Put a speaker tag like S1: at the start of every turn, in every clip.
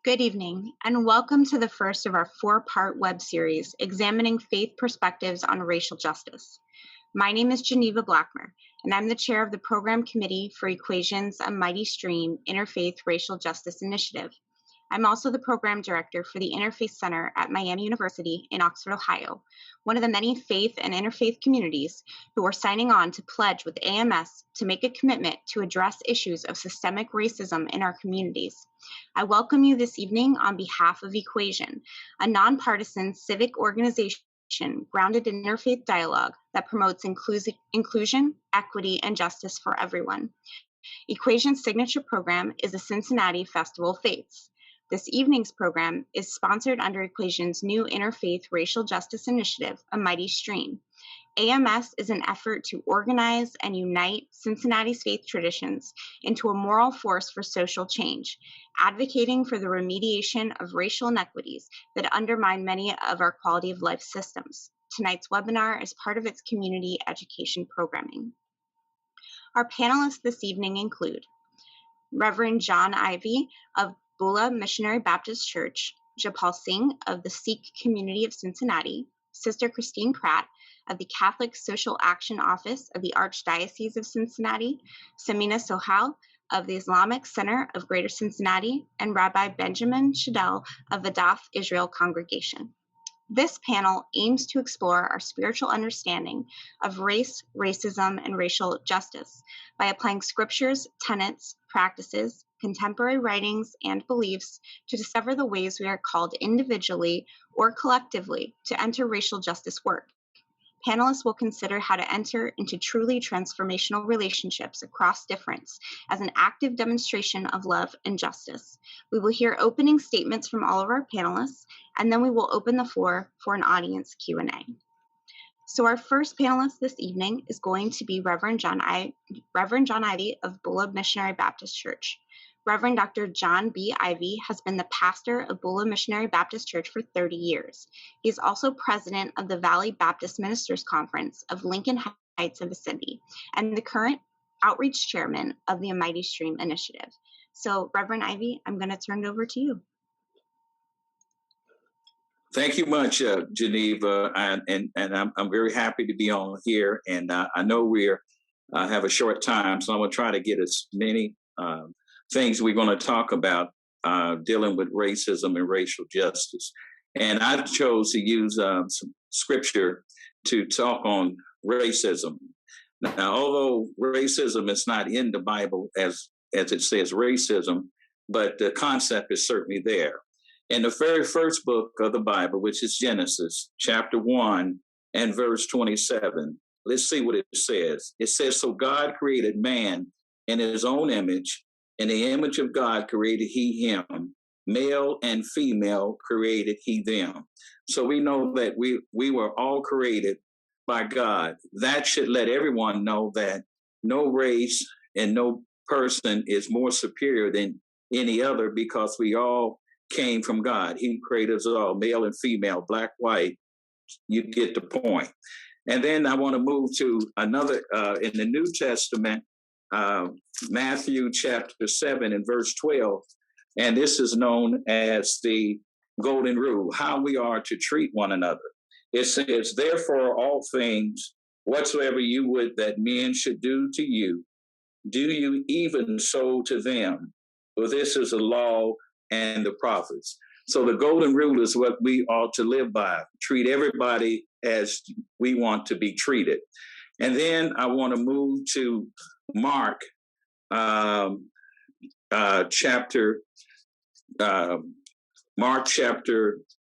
S1: Good evening, and welcome to the first of our four-part web series examining faith perspectives on racial justice. My name is Geneva Blackmer, and I'm the chair of the Program Committee for Equation's A Mighty Stream Interfaith Racial Justice Initiative. I'm also the program director for the Interfaith Center at Miami University in Oxford, Ohio, one of the many faith and interfaith communities who are signing on to pledge with AMS to make a commitment to address issues of systemic racism in our communities. I welcome you this evening on behalf of Equation, a nonpartisan civic organization grounded in interfaith dialogue that promotes inclusion, equity, and justice for everyone. Equation's signature program is the Cincinnati Festival of Faiths. This evening's program is sponsored under Equation's new Interfaith Racial Justice Initiative, A Mighty Stream. AMS is an effort to organize and unite Cincinnati's faith traditions into a moral force for social change, advocating for the remediation of racial inequities that undermine many of our quality of life systems. Tonight's webinar is part of its community education programming. Our panelists this evening include Reverend John Ivey of Bula Missionary Baptist Church, Japal Singh of the Sikh Community of Cincinnati, Sister Christine Pratt of the Catholic Social Action Office of the Archdiocese of Cincinnati, Samina Sohail of the Islamic Center of Greater Cincinnati, and Rabbi Benjamin Shadel of Adath Israel Congregation. This panel aims to explore our spiritual understanding of race, racism, and racial justice by applying scriptures, tenets, practices, contemporary writings, and beliefs to discover the ways we are called individually or collectively to enter racial justice work. Panelists will consider how to enter into truly transformational relationships across difference as an active demonstration of love and justice. We will hear opening statements from all of our panelists, and then we will open the floor for an audience Q&A. So our first panelist this evening is going to be Reverend John Ivey of Bula Missionary Baptist Church. Reverend Dr. John B. Ivey has been the pastor of Bula Missionary Baptist Church for 30 years. He is also president of the Valley Baptist Ministers Conference of Lincoln Heights and vicinity, and the current outreach chairman of the Mighty Stream Initiative. So, Reverend Ivey, I'm going to turn it over to you.
S2: Thank you much, Geneva, and I'm very happy to be on here. And I know we're have a short time, so I'm going to try to get as many things we're going to talk about dealing with racism and racial justice. And I chose to use some scripture to talk on racism. Now, although racism is not in the Bible as it says racism, but the concept is certainly there. In the very first book of the Bible, which is Genesis, chapter 1 and verse 27, let's see what it says. It says, "So God created man in his own image. In the image of God created he him. Male and female created he them." So we know that we were all created by God. That should let everyone know that no race and no person is more superior than any other, because we all came from God. He created us all, male and female, black, white. You get the point. And then I want to move to another in the New Testament, Matthew chapter 7 and verse 12. And this is known as the golden rule, how we are to treat one another. It says, "Therefore, all things whatsoever you would that men should do to you, do you even so to them. For this is the law and the prophets." So the golden rule is what we ought to live by. Treat everybody as we want to be treated. And then I want to move to Mark chapter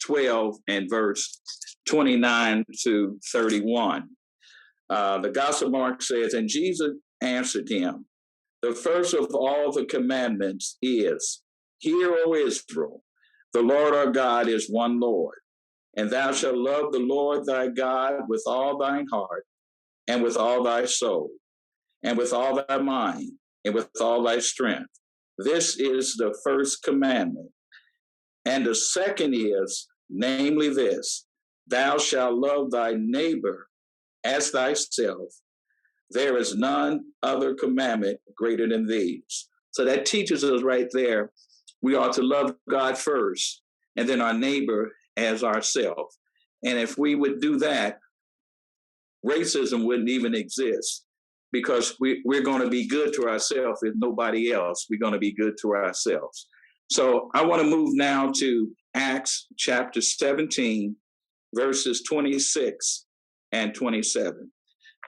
S2: 12 and verse 29 to 31. The Gospel of Mark says, "And Jesus answered him, the first of all the commandments is, Hear, O Israel, the Lord our God is one Lord, and thou shalt love the Lord thy God with all thine heart, and with all thy soul, and with all thy mind, and with all thy strength. This is the first commandment. And the second is, namely this, thou shalt love thy neighbor as thyself. There is none other commandment greater than these." So that teaches us right there We ought to love God first, and then our neighbor as ourselves. And if we would do that, racism wouldn't even exist, because we're going to be good to ourselves if nobody else. We're going to be good to ourselves. So I want to move now to Acts chapter 17, verses 26 and 27.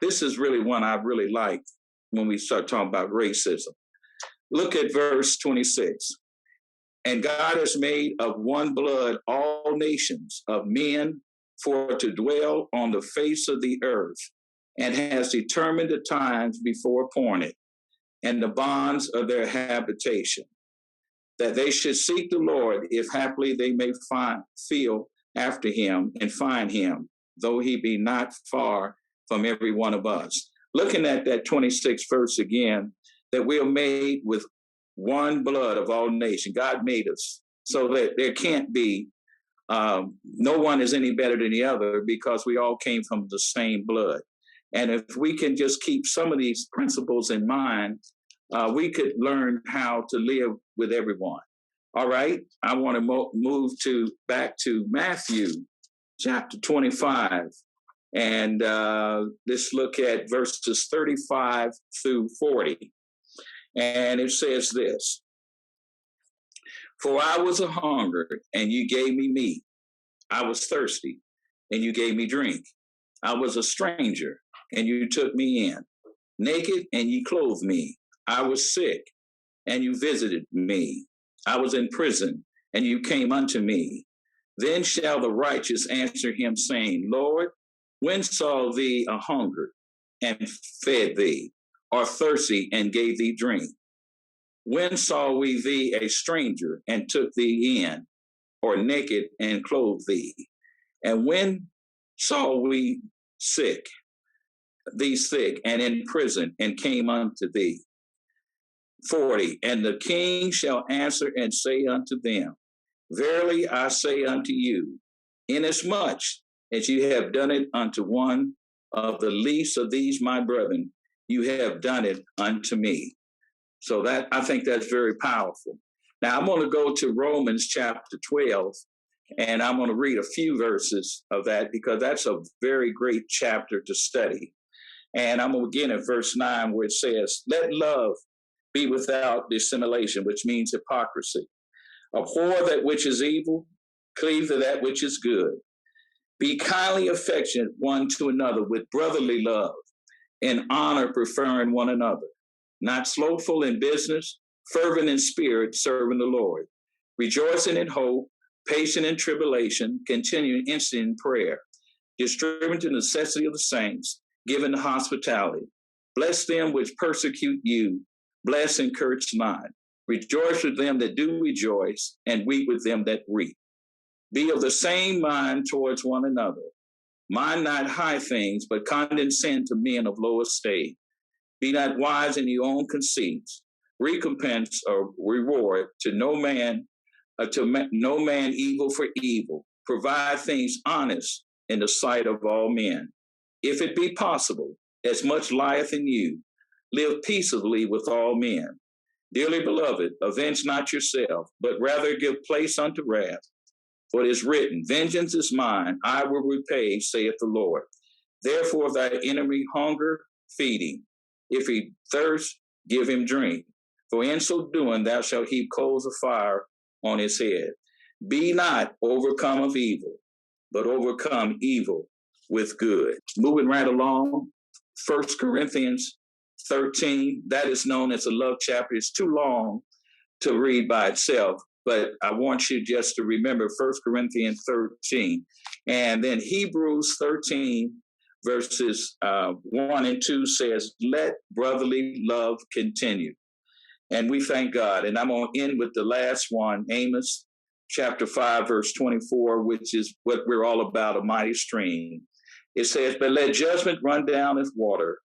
S2: This is really one I really like when we start talking about racism. Look at verse 26. And God has made of one blood all nations of men for to dwell on the face of the earth, and has determined the times before appointed, and the bonds of their habitation, that they should seek the Lord, if haply they may feel after him and find him, though he be not far from every one of us. Looking at that 26th verse again, that we are made with one blood of all nations. God made us so that there can't be, no one is any better than the other, because we all came from the same blood. And if we can just keep some of these principles in mind, we could learn how to live with everyone. All right, I want to move back to Matthew chapter 25, and let's look at verses 35 through 40. And it says this: For I was a hungered, and you gave me meat. I was thirsty, and you gave me drink. I was a stranger, and you took me in. Naked, and you clothed me. I was sick, and you visited me. I was in prison, and you came unto me. Then shall the righteous answer him, saying, Lord, when saw thee a hungered, and fed thee, or thirsty, and gave thee drink? When saw we thee a stranger, and took thee in, or naked, and clothed thee? And when saw we thee sick, and in prison, and came unto thee? 40. And the king shall answer and say unto them, Verily I say unto you, inasmuch as you have done it unto one of the least of these my brethren, you have done it unto me. So that, I think that's very powerful. Now I'm going to go to Romans chapter 12, and I'm going to read a few verses of that, because that's a very great chapter to study. And I'm going to begin at verse 9, where it says, Let love be without dissimulation, which means hypocrisy. Abhor that which is evil, cleave to that which is good. Be kindly affectionate one to another with brotherly love, in honor preferring one another. Not slothful in business, fervent in spirit, serving the Lord. Rejoicing in hope, patient in tribulation, continuing instant in prayer. Distributing the necessity of the saints, giving hospitality. Bless them which persecute you. Bless and curse not. Rejoice with them that do rejoice, and weep with them that weep. Be of the same mind towards one another. Mind not high things, but condescend to men of low estate. Be not wise in your own conceits. Recompense or reward to no man evil for evil. Provide things honest in the sight of all men. If it be possible, as much lieth in you, live peaceably with all men. Dearly beloved, avenge not yourself, but rather give place unto wrath. For it is written, Vengeance is mine, I will repay, saith the Lord. Therefore, if thy enemy hunger, feed him. If he thirst, give him drink. For in so doing, thou shalt heap coals of fire on his head. Be not overcome of evil, but overcome evil with good. Moving right along, 1 Corinthians 13, that is known as a love chapter. It's too long to read by itself, but I want you just to remember 1 Corinthians 13. And then Hebrews 13, verses 1 and 2 says, Let brotherly love continue. And we thank God. And I'm going to end with the last one, Amos chapter 5, verse 24, which is what we're all about, a mighty stream. It says, But let judgment run down as water,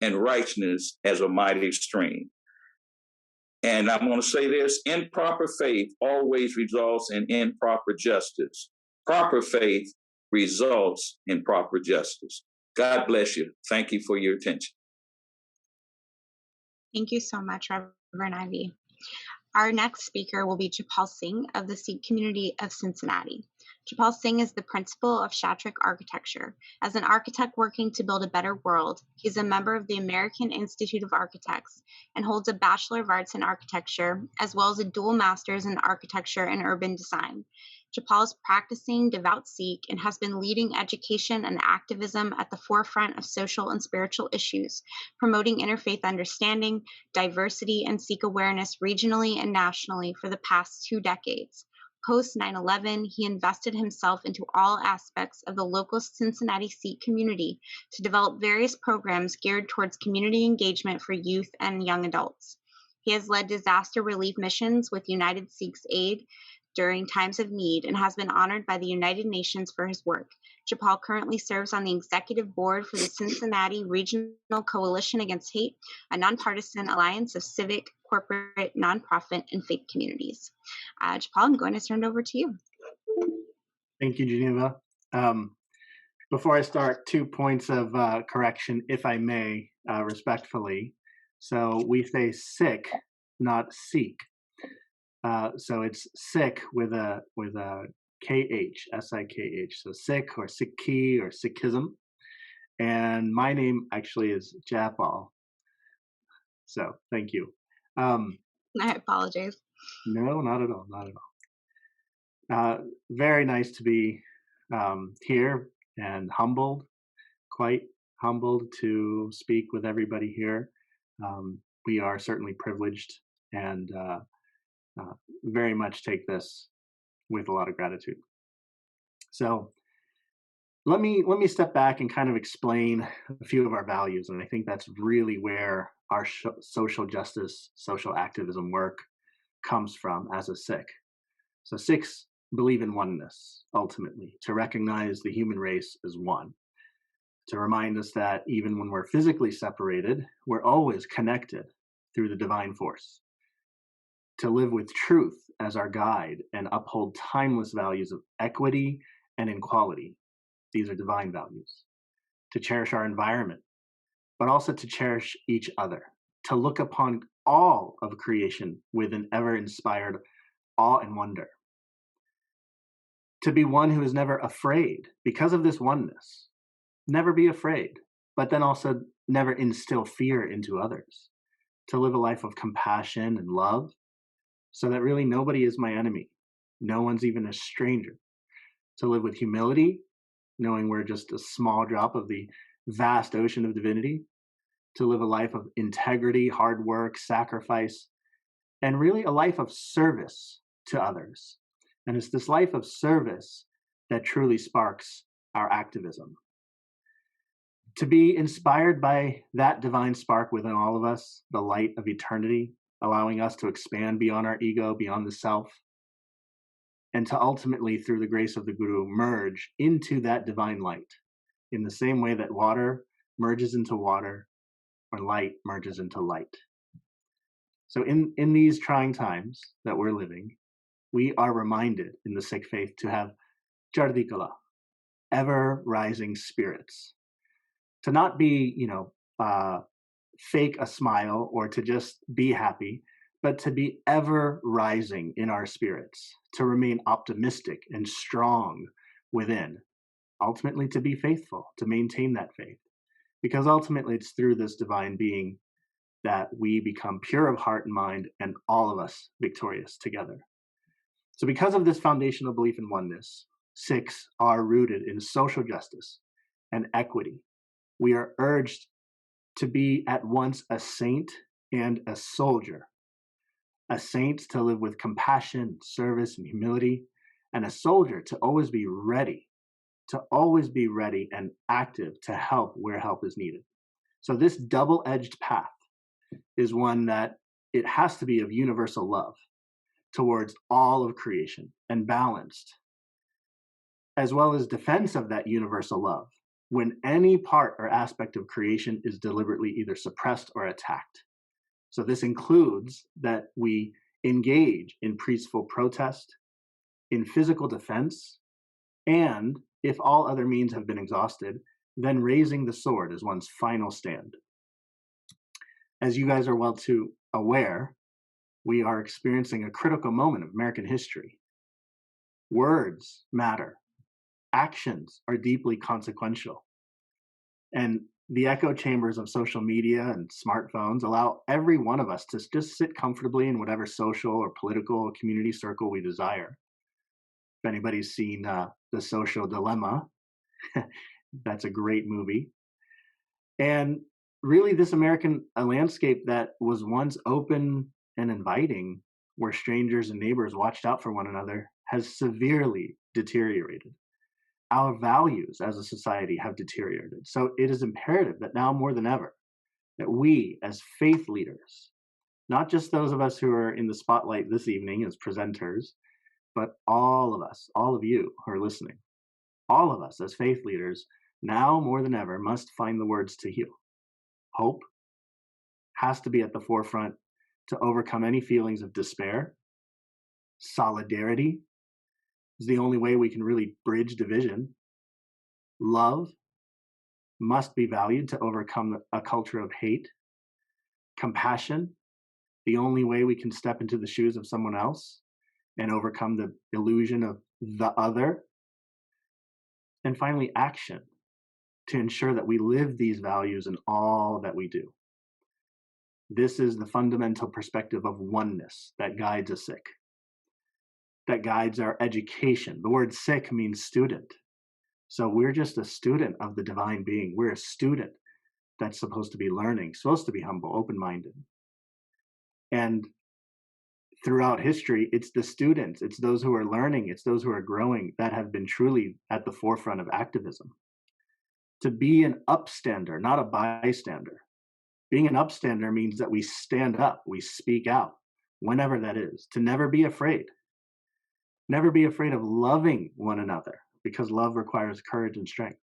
S2: and righteousness as a mighty stream. And I'm going to say this, improper faith always results in improper justice. Proper faith results in proper justice. God bless you. Thank you for your attention.
S1: Thank you so much, Reverend Ivy. Our next speaker will be Chapal Singh of the Sikh community of Cincinnati. Chapal Singh is the principal of Shatrik Architecture. As an architect working to build a better world, he is a member of the American Institute of Architects and holds a Bachelor of Arts in Architecture, as well as a dual master's in Architecture and Urban Design. Chapal is practicing devout Sikh and has been leading education and activism at the forefront of social and spiritual issues, promoting interfaith understanding, diversity, and Sikh awareness regionally and nationally for the past 2 decades. Post 9/11, he invested himself into all aspects of the local Cincinnati Sikh community to develop various programs geared towards community engagement for youth and young adults. He has led disaster relief missions with United Sikhs Aid during times of need and has been honored by the United Nations for his work. Chapal currently serves on the executive board for the Cincinnati Regional Coalition Against Hate, a nonpartisan alliance of civic, corporate, nonprofit, and faith communities. Chapal, I'm going to turn it over to you.
S3: Thank you, Geneva. Before I start, 2 points of correction, if I may, respectfully. So we say sick, not seek. So it's sick with a KH, S-I-K-H. So Sikh or Sikhi or Sikhism. And my name actually is Japal. So thank you.
S1: I apologize.
S3: No, not at all, not at all. Very nice to be here and humbled, quite humbled to speak with everybody here. We are certainly privileged and very much take this with a lot of gratitude. So let me step back and kind of explain a few of our values, and I think that's really where our social justice, social activism work comes from as a Sikh. So Sikhs believe in oneness, ultimately, to recognize the human race as one, to remind us that even when we're physically separated, we're always connected through the divine force, to live with truth as our guide and uphold timeless values of equity and equality. These are divine values. To cherish our environment, but also to cherish each other, to look upon all of creation with an ever-inspired awe and wonder. To be one who is never afraid because of this oneness. Never be afraid, but then also never instill fear into others. To live a life of compassion and love, so that really nobody is my enemy. No one's even a stranger. To live with humility, knowing we're just a small drop of the vast ocean of divinity. To live a life of integrity, hard work, sacrifice, and really a life of service to others. And it's this life of service that truly sparks our activism. To be inspired by that divine spark within all of us, the light of eternity, allowing us to expand beyond our ego, beyond the self, and to ultimately, through the grace of the Guru, merge into that divine light in the same way that water merges into water or light merges into light. So in these trying times that we're living, we are reminded in the Sikh faith to have Chardikala, ever rising spirits, to not be, fake a smile or to just be happy, but to be ever rising in our spirits, to remain optimistic and strong within, ultimately to be faithful, to maintain that faith. Because ultimately it's through this divine being that we become pure of heart and mind and all of us victorious together. So because of this foundational belief in oneness, Sikhs are rooted in social justice and equity. We are urged to be at once a saint and a soldier. A saint to live with compassion, service, and humility, and a soldier to always be ready and active to help where help is needed. So this double-edged path is one that it has to be of universal love towards all of creation and balanced, as well as defense of that universal love when any part or aspect of creation is deliberately either suppressed or attacked. So this includes that we engage in peaceful protest, in physical defense, and if all other means have been exhausted, then raising the sword as one's final stand. As you guys are well too aware, We are experiencing a critical moment of American history. Words matter. Actions are deeply consequential. And the echo chambers of social media and smartphones allow every one of us to just sit comfortably in whatever social or political or community circle we desire. If anybody's seen The Social Dilemma, that's a great movie. And really, this American landscape that was once open and inviting, where strangers and neighbors watched out for one another, has severely deteriorated. Our values as a society have deteriorated. So it is imperative that now more than ever, that we as faith leaders, not just those of us who are in the spotlight this evening as presenters, but all of us, all of you who are listening, all of us as faith leaders, now more than ever must find the words to heal. Hope has to be at the forefront to overcome any feelings of despair. Solidarity is the only way we can really bridge division. Love must be valued to overcome a culture of hate. Compassion, the only way we can step into the shoes of someone else and overcome the illusion of the other. And finally, action, to ensure that we live these values in all that we do. This is the fundamental perspective of oneness that guides a Sikh, that guides our education. The word Sikh means student. So we're just a student of the divine being. We're a student that's supposed to be learning, supposed to be humble, open-minded. And throughout history, it's the students, it's those who are learning, it's those who are growing that have been truly at the forefront of activism. To be an upstander, not a bystander. Being an upstander means that we stand up, we speak out, whenever that is, to never be afraid. Never be afraid of loving one another, because love requires courage and strength.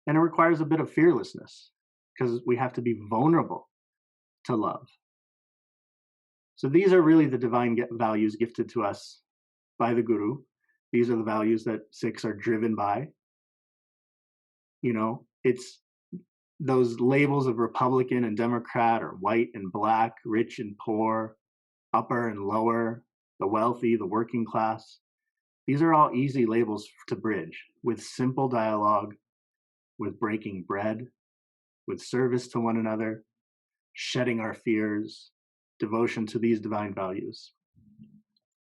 S3: And it requires a bit of fearlessness, because we have to be vulnerable to love. So these are really the divine values gifted to us by the Guru. These are the values that Sikhs are driven by. You know, it's those labels of Republican and Democrat, or white and black, rich and poor, upper and lower, the wealthy, the working class. These are all easy labels to bridge with simple dialogue, with breaking bread, with service to one another, shedding our fears, devotion to these divine values.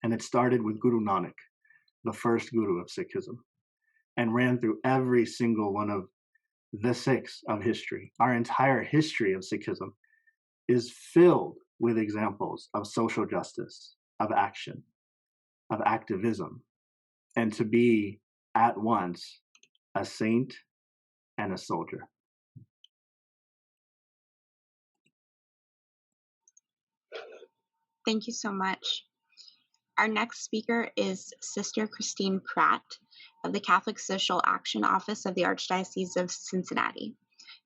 S3: And it started with Guru Nanak, the first Guru of Sikhism, and ran through every single one of the Sikhs of history. Our entire history of Sikhism is filled with examples of social justice, of action, of activism, and to be at once a saint and a soldier.
S1: Thank you so much. Our next speaker is Sister Christine Pratt of the Catholic Social Action Office of the Archdiocese of Cincinnati.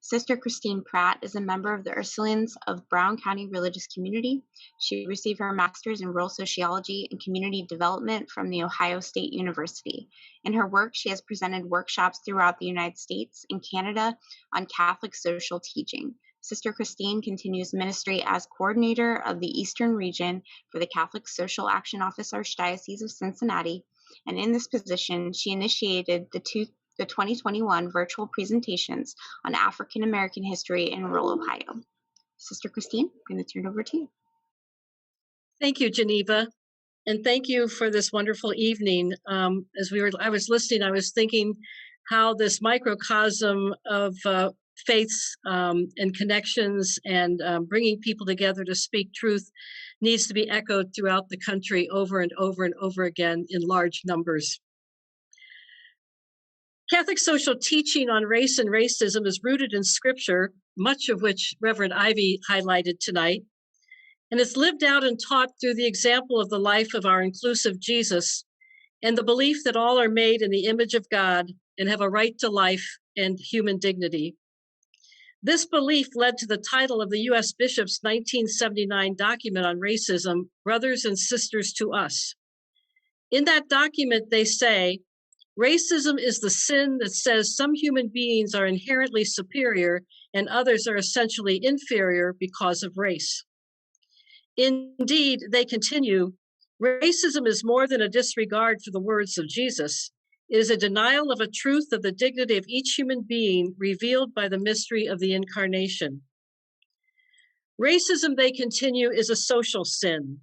S1: Sister Christine Pratt is a member of the Ursulines of Brown County Religious Community. She received her master's in rural sociology and community development from The Ohio State University. In her work, she has presented workshops throughout the United States and Canada on Catholic social teaching. Sister Christine continues ministry as coordinator of the Eastern Region for the Catholic Social Action Office Archdiocese of Cincinnati, and in this position, she initiated the 2021 virtual presentations on African American history in rural Ohio. Sister Christine, I'm going to turn it over to you.
S4: Thank you, Geneva, and thank you for this wonderful evening. I was listening, I was thinking how this microcosm of faiths and connections and bringing people together to speak truth needs to be echoed throughout the country over and over and over again in large numbers. Catholic social teaching on race and racism is rooted in scripture, much of which Reverend Ivy highlighted tonight, and it's lived out and taught through the example of the life of our inclusive Jesus and the belief that all are made in the image of God and have a right to life and human dignity. This belief led to the title of the U.S. Bishop's 1979 document on racism, Brothers and Sisters to Us. In that document, they say, racism is the sin that says some human beings are inherently superior and others are essentially inferior because of race. Indeed, they continue, racism is more than a disregard for the words of Jesus. It is a denial of a truth of the dignity of each human being revealed by the mystery of the incarnation. Racism, they continue, is a social sin.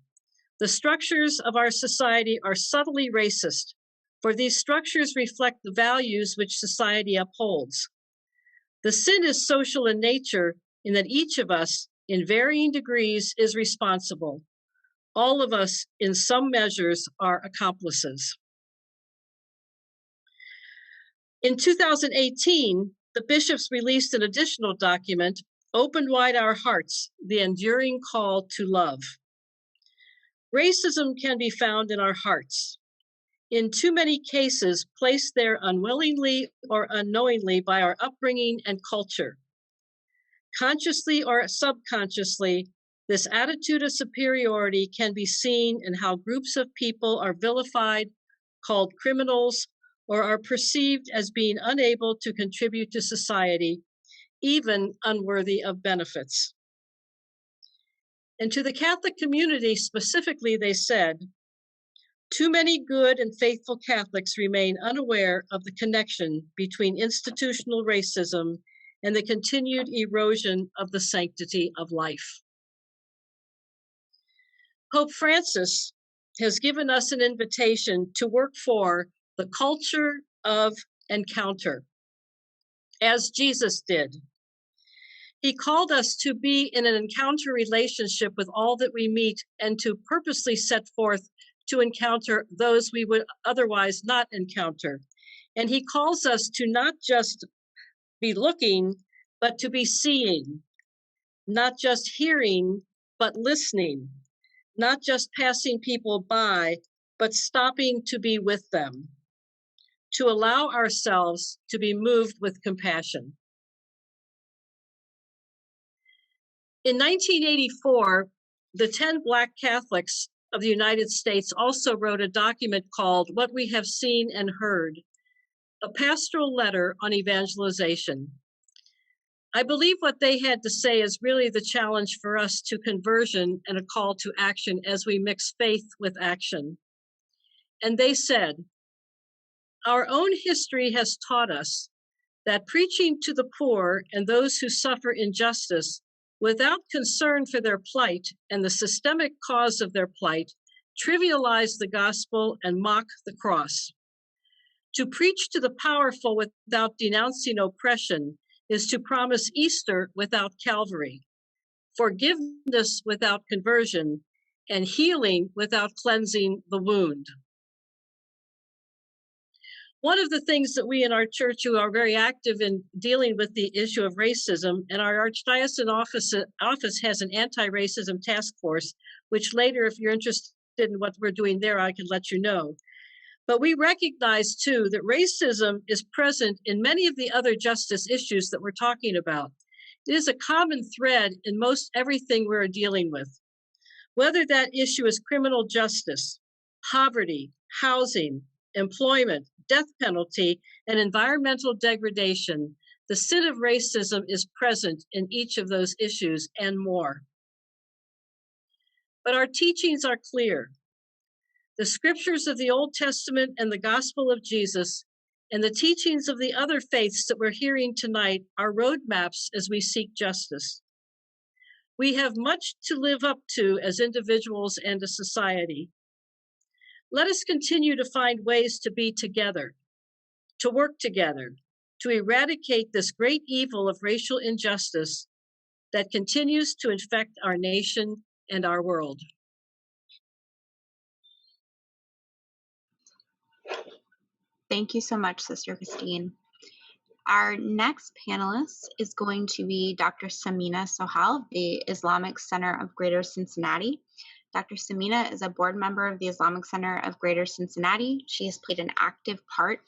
S4: The structures of our society are subtly racist, for these structures reflect the values which society upholds. The sin is social in nature, in that each of us, in varying degrees, is responsible. All of us, in some measures, are accomplices. In 2018, the bishops released an additional document, Open Wide Our Hearts, the Enduring Call to Love. Racism can be found in our hearts, in too many cases placed there unwillingly or unknowingly by our upbringing and culture. Consciously or subconsciously, this attitude of superiority can be seen in how groups of people are vilified, called criminals, or are perceived as being unable to contribute to society, even unworthy of benefits. And to the Catholic community specifically, they said, too many good and faithful Catholics remain unaware of the connection between institutional racism and the continued erosion of the sanctity of life. Pope Francis has given us an invitation to work for the culture of encounter, as Jesus did. He called us to be in an encounter relationship with all that we meet and to purposely set forth to encounter those we would otherwise not encounter. And he calls us to not just be looking, but to be seeing, not just hearing, but listening, not just passing people by, but stopping to be with them, to allow ourselves to be moved with compassion. In 1984, the 10 Black Catholics of the United States also wrote a document called What We Have Seen and Heard, a pastoral letter on evangelization. I believe what they had to say is really the challenge for us to conversion and a call to action as we mix faith with action. And they said, our own history has taught us that preaching to the poor and those who suffer injustice without concern for their plight and the systemic cause of their plight trivialize the gospel and mock the cross. To preach to the powerful without denouncing oppression is to promise Easter without Calvary, forgiveness without conversion, and healing without cleansing the wound. One of the things that we in our church who are very active in dealing with the issue of racism, and our Archdiocesan office has an anti-racism task force, which later, if you're interested in what we're doing there, I can let you know. But we recognize too that racism is present in many of the other justice issues that we're talking about. It is a common thread in most everything we're dealing with. Whether that issue is criminal justice, poverty, housing, employment, death penalty, and environmental degradation, the sin of racism is present in each of those issues and more. But our teachings are clear. The scriptures of the Old Testament and the gospel of Jesus and the teachings of the other faiths that we're hearing tonight are roadmaps as we seek justice. We have much to live up to as individuals and as society. Let us continue to find ways to be together, to work together, to eradicate this great evil of racial injustice that continues to infect our nation and our world.
S1: Thank you so much, Sister Christine. Our next panelist is going to be Dr. Samina Sohail of the Islamic Center of Greater Cincinnati. Dr. Samina is a board member of the Islamic Center of Greater Cincinnati. She has played an active part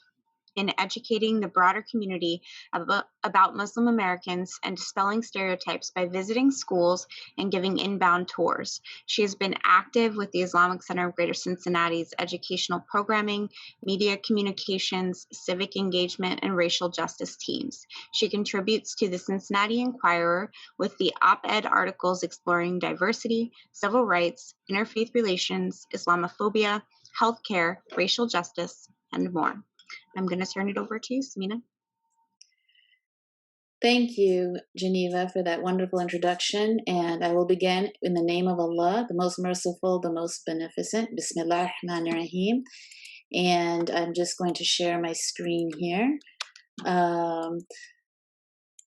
S1: in educating the broader community about Muslim Americans and dispelling stereotypes by visiting schools and giving inbound tours. She has been active with the Islamic Center of Greater Cincinnati's educational programming, media communications, civic engagement, and racial justice teams. She contributes to the Cincinnati Enquirer with the op-ed articles exploring diversity, civil rights, interfaith relations, Islamophobia, healthcare, racial justice, and more. I'm going to turn it over to you, Samina.
S5: Thank you, Geneva, for that wonderful introduction. And I will begin in the name of Allah, the most merciful, the most beneficent. Bismillah ar-Rahman ar-Rahim. And I'm just going to share my screen here.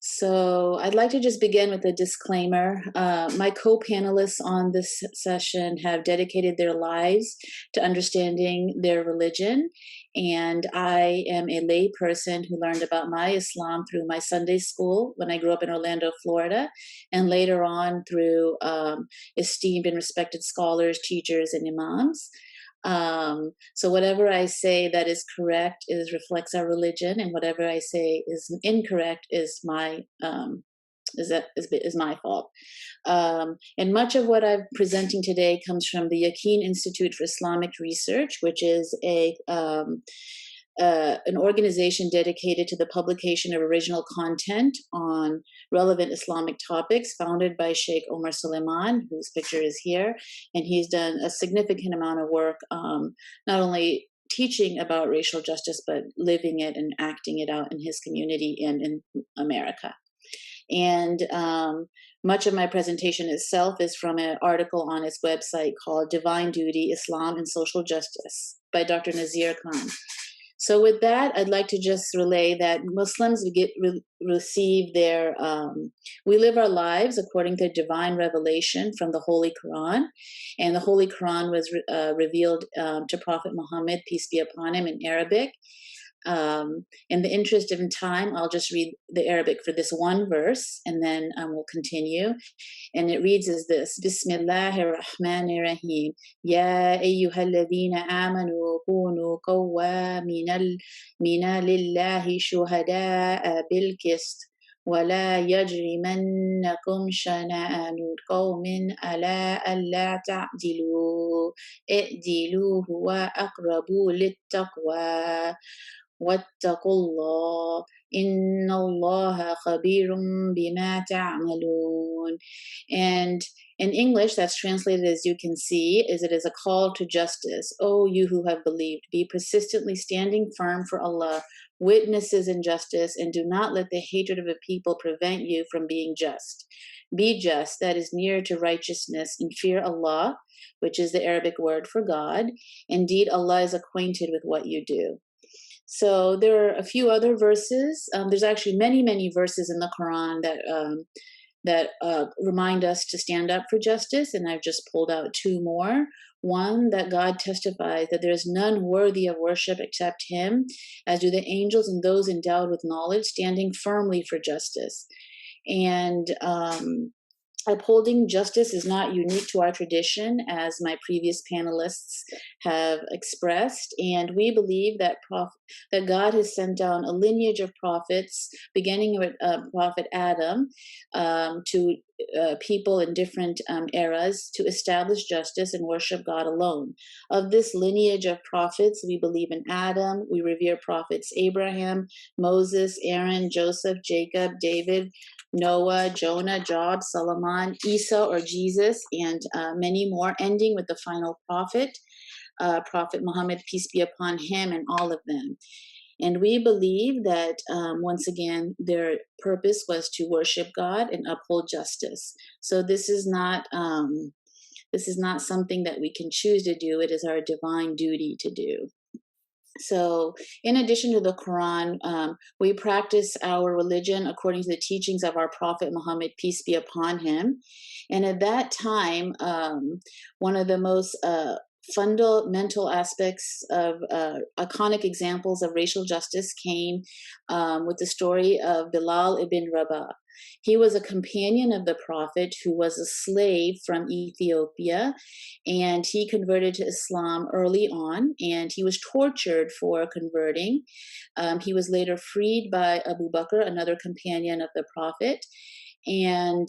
S5: So I'd like to just begin with a disclaimer. My co-panelists on this session have dedicated their lives to understanding their religion, and I am a lay person who learned about my Islam through my Sunday school when I grew up in Orlando, Florida, and later on through esteemed and respected scholars, teachers, and imams. So whatever I say that is correct reflects our religion, and whatever I say is incorrect is my my fault. And much of what I'm presenting today comes from the Yaqeen Institute for Islamic Research, which is an organization dedicated to the publication of original content on relevant Islamic topics, founded by Sheikh Omar Suleiman, whose picture is here. And he's done a significant amount of work, not only teaching about racial justice, but living it and acting it out in his community and in America. And much of my presentation itself is from an article on his website called Divine Duty, Islam and Social Justice by Dr. Nazir Khan. So with that, I'd like to just relay that Muslims receive their, we live our lives according to divine revelation from the Holy Quran. And the Holy Quran was revealed to Prophet Muhammad, peace be upon him, in Arabic. In the interest of time, I'll just read the Arabic for this one verse, and then we'll continue. And it reads as this: Bismillahir Rahmanir Rahim. Ya ayyuhalladhina amanu kunu qawwamina lillahi shuhada'a bil qist. ولا يجرمنكم شنآن قوم على ألا تعدلوا اعدلوا هو أقرب للتقوى واتقوا الله إن الله خبير بما تعملون. And in English, that's translated as you can see, is it is a call to justice. O you who have believed, be persistently standing firm for Allah, witnesses in justice, and do not let the hatred of a people prevent you from being just. Be just, that is near to righteousness, and fear Allah, which is the Arabic word for God. Indeed, Allah is acquainted with what you do. So there are a few other verses. There's actually many, many verses in the Quran that remind us to stand up for justice, and I've just pulled out two more. One, that God testifies that there is none worthy of worship except Him, as do the angels and those endowed with knowledge, standing firmly for justice. And upholding justice is not unique to our tradition, as my previous panelists have expressed, and we believe that that God has sent down a lineage of prophets, beginning with Prophet Adam, to people in different eras to establish justice and worship God alone. Of this lineage of prophets, we believe in Adam. We revere prophets Abraham, Moses, Aaron, Joseph, Jacob, David, Noah, Jonah, Job, Solomon, Isa or Jesus, and many more, ending with the final prophet, Prophet Muhammad, peace be upon him, and all of them. And we believe that, once again, their purpose was to worship God and uphold justice. So this is not something that we can choose to do. It is our divine duty to do. So in addition to the Quran, we practice our religion according to the teachings of our Prophet Muhammad, peace be upon him. And at that time, one of the most fundamental aspects of iconic examples of racial justice came with the story of Bilal ibn Rabah. He was a companion of the Prophet who was a slave from Ethiopia, and he converted to Islam early on, and he was tortured for converting. He was later freed by Abu Bakr, another companion of the Prophet, and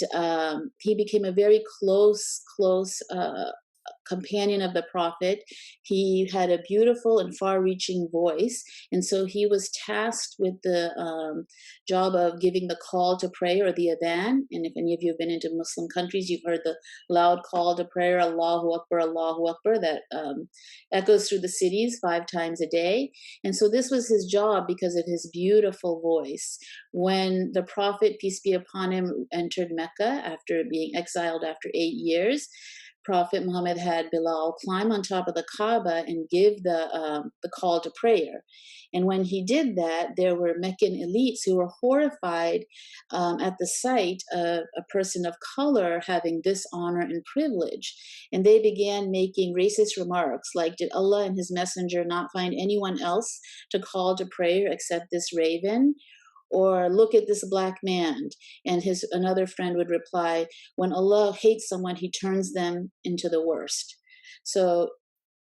S5: he became a very close companion of the Prophet. He had a beautiful and far-reaching voice, and so he was tasked with the job of giving the call to prayer, or the adhan. And if any of you have been into Muslim countries, you've heard the loud call to prayer, Allahu Akbar, that echoes through the cities 5 times a day. And so this was his job because of his beautiful voice. When the Prophet, peace be upon him, entered Mecca after being exiled after 8 years, Prophet Muhammad had Bilal climb on top of the Kaaba and give the call to prayer. And when he did that, there were Meccan elites who were horrified at the sight of a person of color having this honor and privilege. And they began making racist remarks like, did Allah and his messenger not find anyone else to call to prayer except this raven? Or look at this black man. And another friend would reply, when Allah hates someone, he turns them into the worst. So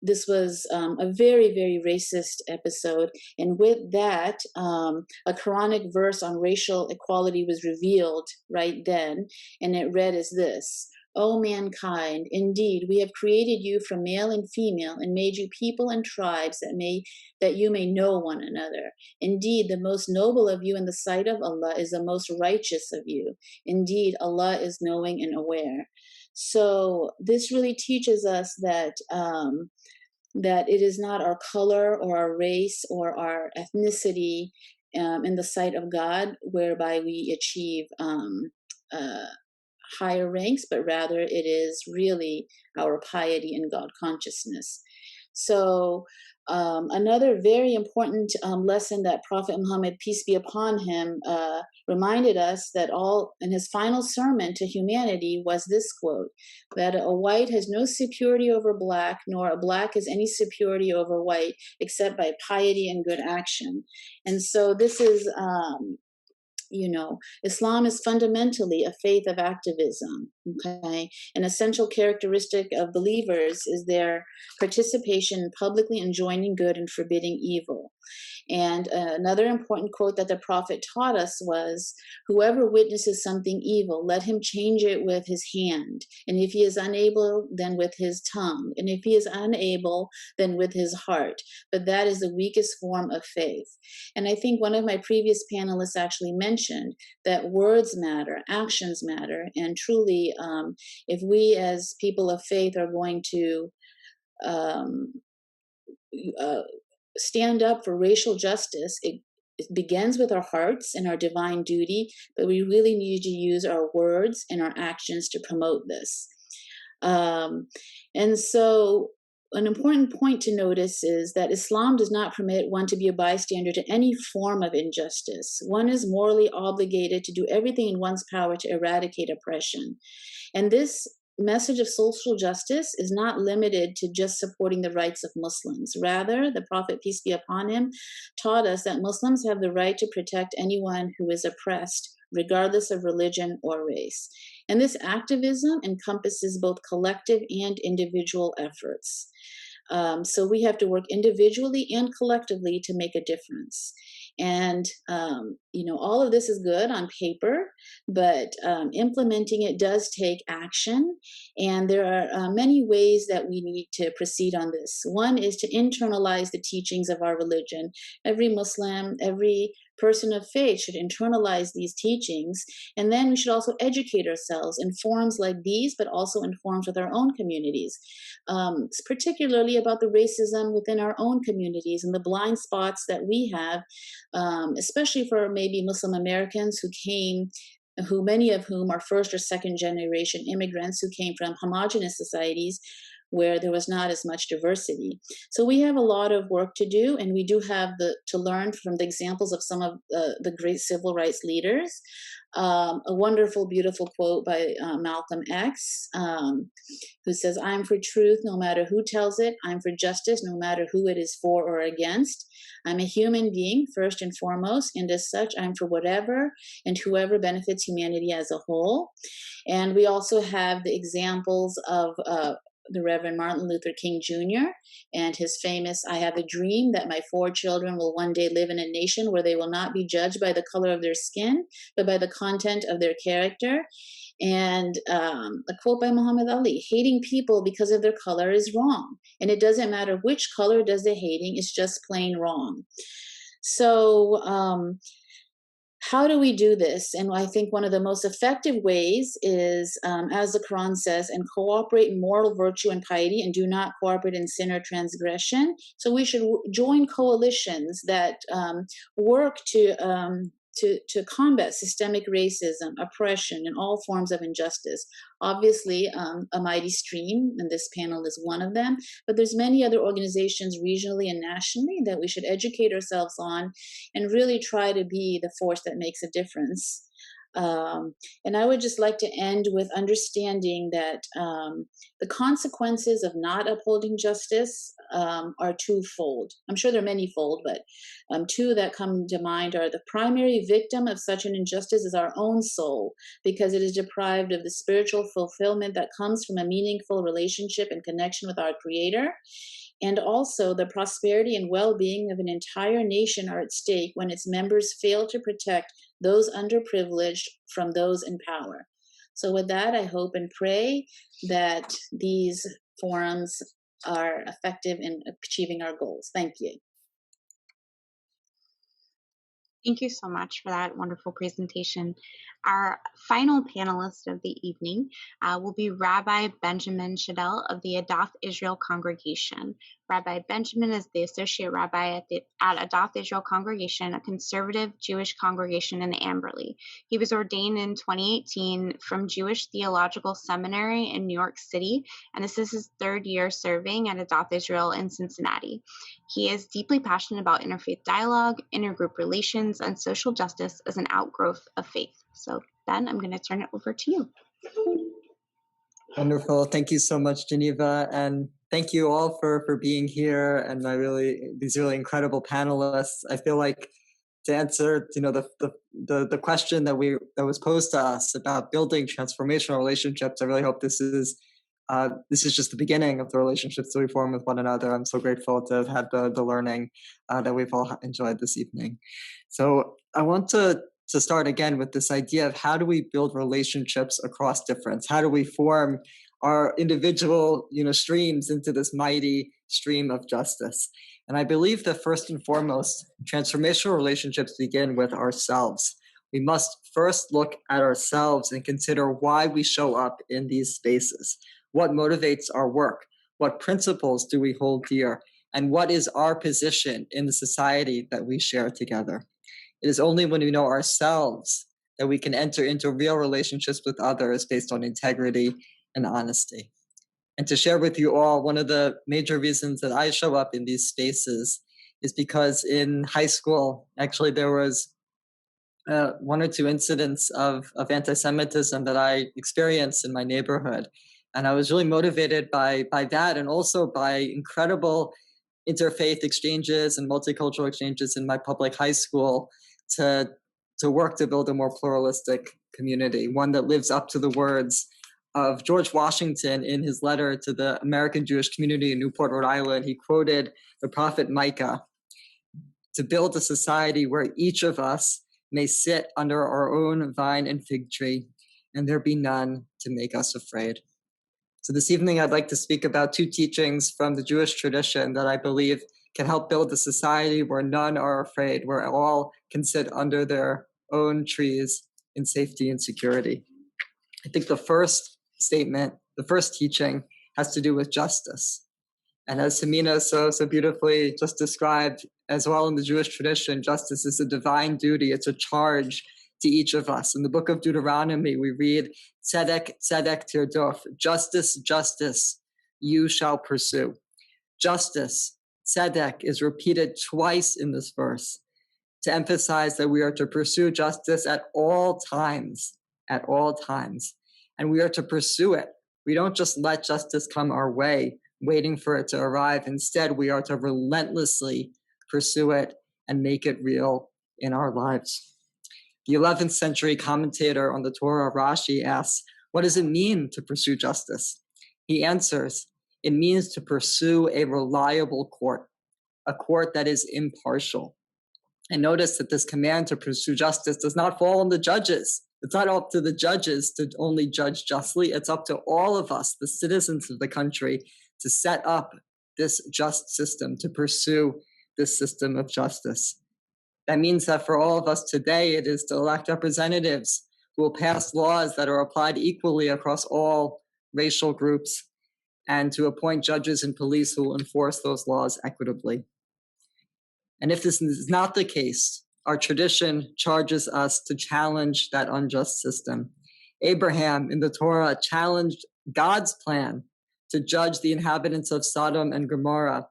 S5: this was a very, very racist episode. And with that, a Quranic verse on racial equality was revealed right then. And it read as this: O mankind, indeed, we have created you from male and female and made you people and tribes that you may know one another. Indeed, the most noble of you in the sight of Allah is the most righteous of you. Indeed, Allah is knowing and aware. So this really teaches us that that it is not our color or our race or our ethnicity in the sight of God whereby we achieve higher ranks, but rather it is really our piety and God consciousness. So another very important lesson that Prophet Muhammad, peace be upon him, reminded us that all in his final sermon to humanity was this quote, that a white has no superiority over black, nor a black has any superiority over white, except by piety and good action. And so this is Islam is fundamentally a faith of activism, okay? An essential characteristic of believers is their participation in publicly enjoining good and forbidding evil. And another important quote that the Prophet taught us was, whoever witnesses something evil, let him change it with his hand. And if he is unable, then with his tongue. And if he is unable, then with his heart. But that is the weakest form of faith. And I think one of my previous panelists actually mentioned that words matter, actions matter. And truly, if we as people of faith are going to stand up for racial justice, it begins with our hearts and our divine duty, but we really need to use our words and our actions to promote this. And so an important point to notice is that Islam does not permit one to be a bystander to any form of injustice. One is morally obligated to do everything in one's power to eradicate oppression. And this message of social justice is not limited to just supporting the rights of Muslims. Rather, the Prophet, peace be upon him, taught us that Muslims have the right to protect anyone who is oppressed, regardless of religion or race. And this activism encompasses both collective and individual efforts. So we have to work individually and collectively to make a difference. And, all of this is good on paper, but implementing it does take action. And there are many ways that we need to proceed on this. One is to internalize the teachings of our religion. Every Muslim, every person of faith should internalize these teachings. And then we should also educate ourselves in forums like these, but also in forums with our own communities, particularly about the racism within our own communities and the blind spots that we have, especially for maybe Muslim Americans who many of whom are first or second generation immigrants who came from homogenous societies. where there was not as much diversity. So we have a lot of work to do, and we do have to learn from the examples of some of the great civil rights leaders. A wonderful, beautiful quote by Malcolm X, who says, "I'm for truth no matter who tells it. I'm for justice no matter who it is for or against. I'm a human being first and foremost, and as such, I'm for whatever and whoever benefits humanity as a whole." And we also have the examples of the Reverend Martin Luther King Jr. and his famous, "I have a dream that my 4 children will one day live in a nation where they will not be judged by the color of their skin, but by the content of their character." And a quote by Muhammad Ali, "Hating people because of their color is wrong. And it doesn't matter which color does the hating, it's just plain wrong." So how do we do this? And I think one of the most effective ways is, as the Quran says, "and cooperate in moral virtue and piety, and do not cooperate in sin or transgression." So we should join coalitions that work to combat systemic racism, oppression, and all forms of injustice. Obviously, a mighty stream, and this panel is one of them, but there's many other organizations regionally and nationally that we should educate ourselves on and really try to be the force that makes a difference. And I would just like to end with understanding that the consequences of not upholding justice are twofold. I'm sure there are manyfold, but two that come to mind are: the primary victim of such an injustice is our own soul, because it is deprived of the spiritual fulfillment that comes from a meaningful relationship and connection with our Creator. And also, the prosperity and well-being of an entire nation are at stake when its members fail to protect those underprivileged from those in power. So with that, I hope and pray that these forums are effective in achieving our goals. Thank you.
S1: Thank you so much for that wonderful presentation. Our final panelist of the evening will be Rabbi Benjamin Shadel of the Adath Israel Congregation. Rabbi Benjamin is the Associate Rabbi at Adath Israel Congregation, a conservative Jewish congregation in Amberley. He was ordained in 2018 from Jewish Theological Seminary in New York City, and this is his 3rd year serving at Adath Israel in Cincinnati. He is deeply passionate about interfaith dialogue, intergroup relations, and social justice as an outgrowth of faith. So Ben, I'm going to turn it over to you.
S6: Wonderful. Thank you so much, Geneva. And thank you all for being here and these really incredible panelists. I feel like to answer, the question that was posed to us about building transformational relationships, I really hope this is just the beginning of the relationships that we form with one another. I'm so grateful to have had the learning that we've all enjoyed this evening. So I want to start again with this idea of how do we build relationships across difference? How do we form our individual, streams into this mighty stream of justice? And I believe that first and foremost, transformational relationships begin with ourselves. We must first look at ourselves and consider why we show up in these spaces. What motivates our work? What principles do we hold dear? And what is our position in the society that we share together? It is only when we know ourselves that we can enter into real relationships with others based on integrity and honesty. And to share with you all, one of the major reasons that I show up in these spaces is because in high school, actually, there was 1 or 2 incidents of anti-Semitism that I experienced in my neighborhood. And I was really motivated by that, and also by incredible interfaith exchanges and multicultural exchanges in my public high school to work to build a more pluralistic community, one that lives up to the words of George Washington in his letter to the American Jewish community in Newport, Rhode Island. He quoted the prophet Micah to build a society where each of us may sit under our own vine and fig tree, and there be none to make us afraid. So this evening, I'd like to speak about 2 teachings from the Jewish tradition that I believe can help build a society where none are afraid, where all can sit under their own trees in safety and security. I think the first statement, the first teaching, has to do with justice. And as Samina so beautifully just described, as well in the Jewish tradition, justice is a divine duty. It's a charge to each of us. In the book of Deuteronomy, we read, Tzedek, tzedek tirdof, justice, justice, you shall pursue. Justice, tzedek, is repeated twice in this verse to emphasize that we are to pursue justice at all times, and we are to pursue it. We don't just let justice come our way, waiting for it to arrive. Instead, we are to relentlessly pursue it and make it real in our lives. The 11th century commentator on the Torah, Rashi, asks, what does it mean to pursue justice? He answers, it means to pursue a reliable court, a court that is impartial. And notice that this command to pursue justice does not fall on the judges. It's not up to the judges to only judge justly. It's up to all of us, the citizens of the country, to set up this just system, to pursue this system of justice. That means that for all of us today, it is to elect representatives who will pass laws that are applied equally across all racial groups, and to appoint judges and police who will enforce those laws equitably. And if this is not the case, our tradition charges us to challenge that unjust system. Abraham in the Torah challenged God's plan to judge the inhabitants of Sodom and Gomorrah.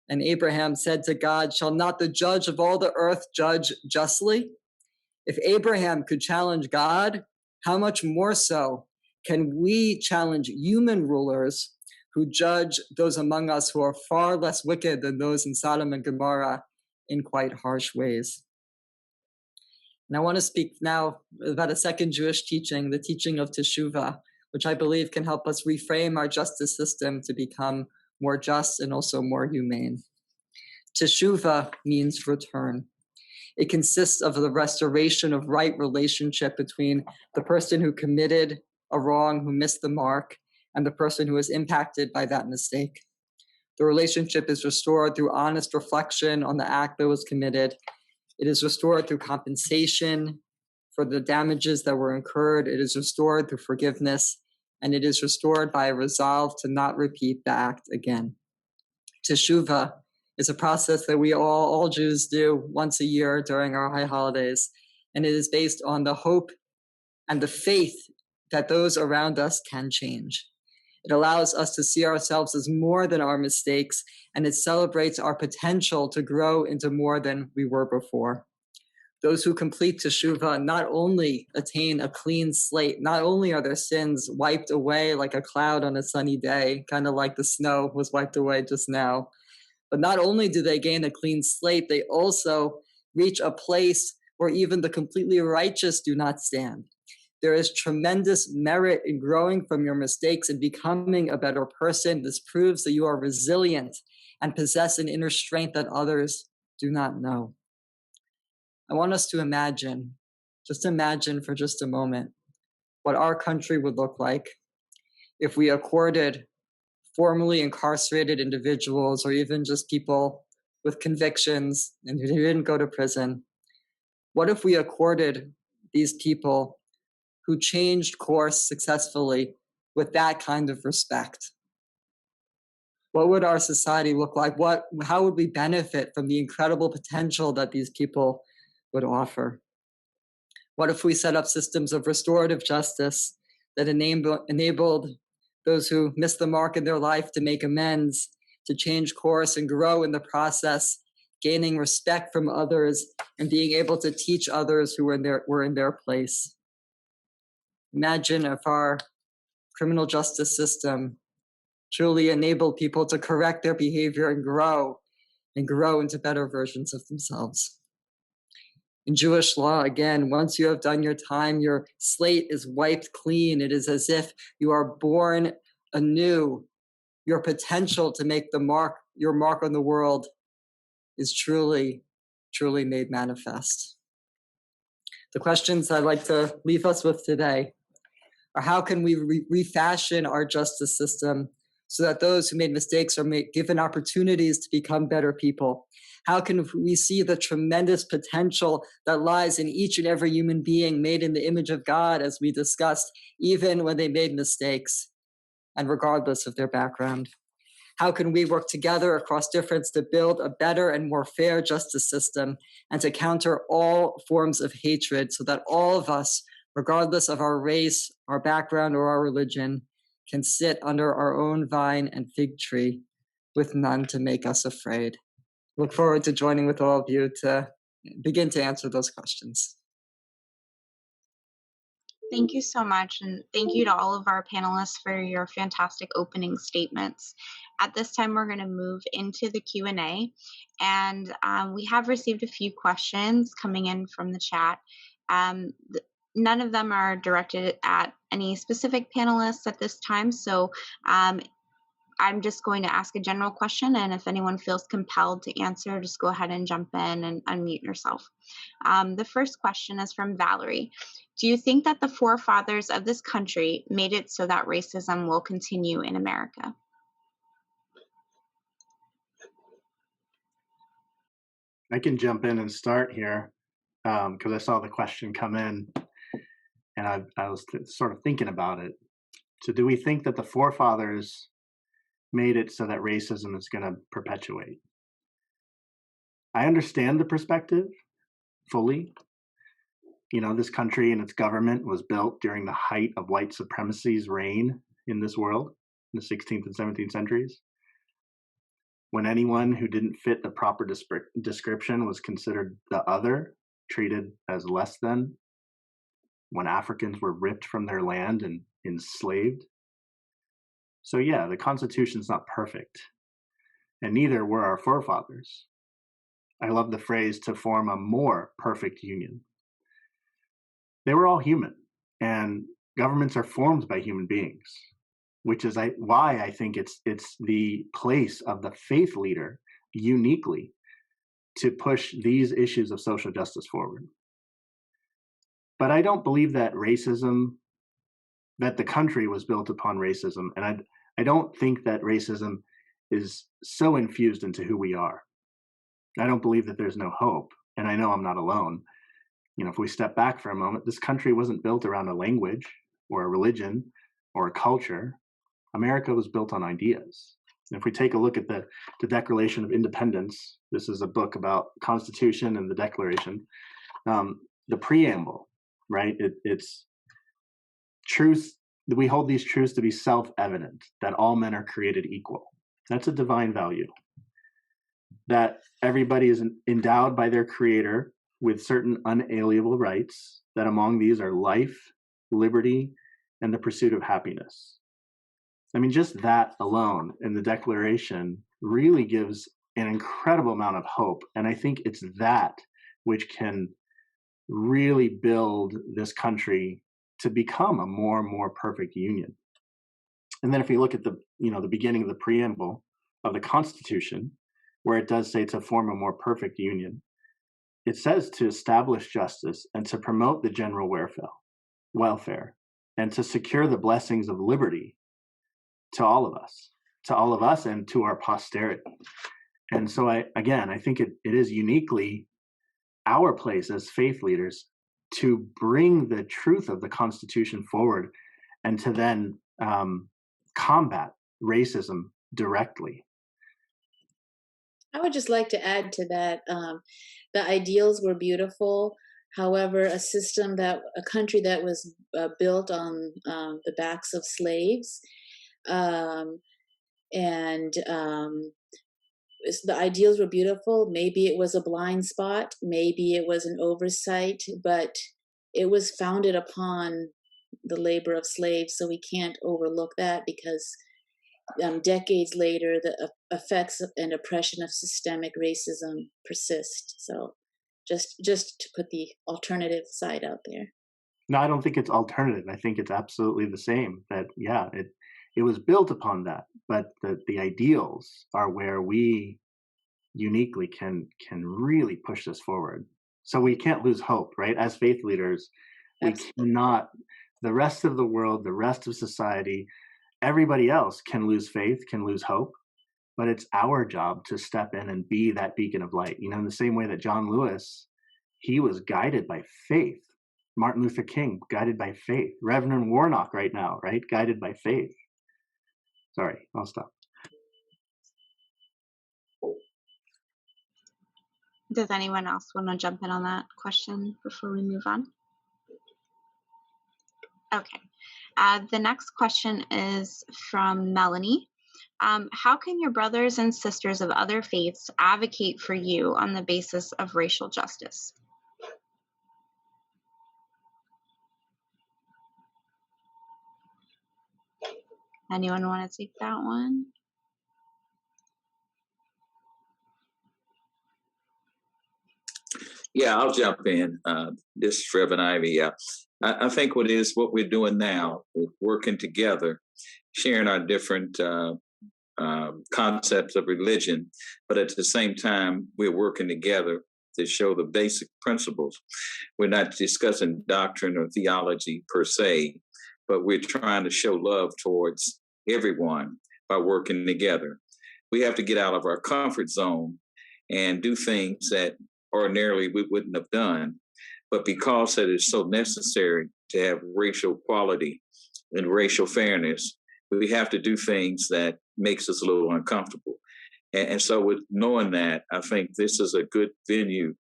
S6: And Abraham said to God, shall not the judge of all the earth judge justly? If Abraham could challenge God, how much more so can we challenge human rulers who judge those among us who are far less wicked than those in Sodom and Gomorrah in quite harsh ways? And I want to speak now about a second Jewish teaching, the teaching of Teshuvah, which I believe can help us reframe our justice system to become more just and also more humane. Teshuvah means return. It consists of the restoration of right relationship between the person who committed a wrong, who missed the mark, and the person who was impacted by that mistake. The relationship is restored through honest reflection on the act that was committed. It is restored through compensation for the damages that were incurred. It is restored through forgiveness, and it is restored by a resolve to not repeat the act again. Teshuvah is a process that we all Jews do once a year during our high holidays, and it is based on the hope and the faith that those around us can change. It allows us to see ourselves as more than our mistakes, and it celebrates our potential to grow into more than we were before. Those who complete Teshuvah not only attain a clean slate, not only are their sins wiped away like a cloud on a sunny day, kind of like the snow was wiped away just now, but not only do they gain a clean slate, they also reach a place where even the completely righteous do not stand. There is tremendous merit in growing from your mistakes and becoming a better person. This proves that you are resilient and possess an inner strength that others do not know. I want us to imagine for just a moment, what our country would look like if we accorded formerly incarcerated individuals, or even just people with convictions and who didn't go to prison. What if we accorded these people who changed course successfully with that kind of respect? What would our society look like? How would we benefit from the incredible potential that these people would offer? What if we set up systems of restorative justice that enabled those who missed the mark in their life to make amends, to change course and grow in the process, gaining respect from others and being able to teach others who were in their place? Imagine if our criminal justice system truly enabled people to correct their behavior and grow into better versions of themselves. In Jewish law, again, once you have done your time, your slate is wiped clean. It is as if you are born anew. Your potential to make your mark on the world is truly, truly made manifest. The questions I'd like to leave us with today are: how can we refashion our justice system so that those who made mistakes are given opportunities to become better people? How can we see the tremendous potential that lies in each and every human being made in the image of God, as we discussed, even when they made mistakes and regardless of their background? How can we work together across difference to build a better and more fair justice system and to counter all forms of hatred so that all of us, regardless of our race, our background, or our religion, can sit under our own vine and fig tree with none to make us afraid. Look forward to joining with all of you to begin to answer those questions.
S1: Thank you so much, and thank you to all of our panelists for your fantastic opening statements. At this time, we're going to move into the Q&A, and we have received a few questions coming in from the chat. None of them are directed at any specific panelists at this time, so I'm just going to ask a general question, and if anyone feels compelled to answer, just go ahead and jump in and unmute yourself. The first question is from Valerie. Do you think that the forefathers of this country made it so that racism will continue in America?
S3: I can jump in and start here because I saw the question come in, and I was sort of thinking about it. So do we think that the forefathers made it so that racism is going to perpetuate? I understand the perspective fully. You know, this country and its government was built during the height of white supremacy's reign in this world in the 16th and 17th centuries, when anyone who didn't fit the proper description was considered the other, treated as less than, when Africans were ripped from their land and enslaved. So yeah, the Constitution's not perfect, and neither were our forefathers. I love the phrase "to form a more perfect union." They were all human, and governments are formed by human beings, which is why I think it's the place of the faith leader uniquely to push these issues of social justice forward. But I don't believe that that the country was built upon racism, and I don't think that racism is so infused into who we are. I don't believe that there's no hope, and I know I'm not alone. You know, if we step back for a moment, this country wasn't built around a language or a religion or a culture. America was built on ideas. And if we take a look at the Declaration of Independence, this is a book about Constitution and the Declaration, the preamble, right? It's truth. We hold these truths to be self-evident, that all men are created equal. That's a divine value. That everybody is endowed by their creator with certain unalienable rights, that among these are life, liberty, and the pursuit of happiness. I mean, just that alone in the Declaration really gives an incredible amount of hope. And I think it's that which can really build this country to become a more and more perfect union. And then if we look at the beginning of the preamble of the Constitution, where it does say to form a more perfect union, it says to establish justice and to promote the general welfare and to secure the blessings of liberty to all of us and to our posterity. And so I think it is uniquely our place as faith leaders to bring the truth of the Constitution forward and to then combat racism directly.
S5: I would just like to add to that, the ideals were beautiful. However, a country that was built on the backs of slaves, the ideals were beautiful. Maybe it was a blind spot, maybe it was an oversight, but it was founded upon the labor of slaves, so we can't overlook that, because decades later, the effects and oppression of systemic racism persist. So just to put the alternative side out there.
S3: No, I don't think it's alternative. I think it's absolutely the same. That, yeah, it was built upon that, but the ideals are where we uniquely can really push this forward. So we can't lose hope, right? As faith leaders, Absolutely. We cannot, the rest of the world, the rest of society, everybody else can lose faith, can lose hope, but it's our job to step in and be that beacon of light. You know, in the same way that John Lewis, he was guided by faith. Martin Luther King, guided by faith. Reverend Warnock right now, right? Guided by faith. Sorry, I'll stop.
S1: Does anyone else want to jump in on that question before we move on? Okay. The next question is from Melanie. How can your brothers and sisters of other faiths advocate for you on the basis of racial justice? Anyone want to take that one?
S2: Yeah, I'll jump in. This is Reverend Ivy. I think what we're doing now, we're working together, sharing our different concepts of religion, but at the same time, we're working together to show the basic principles. We're not discussing doctrine or theology per se, but we're trying to show love towards everyone by working together. We have to get out of our comfort zone and do things that ordinarily we wouldn't have done, but because it is so necessary to have racial equality and racial fairness, we have to do things that makes us a little uncomfortable. And so with knowing that, I think this is a good venue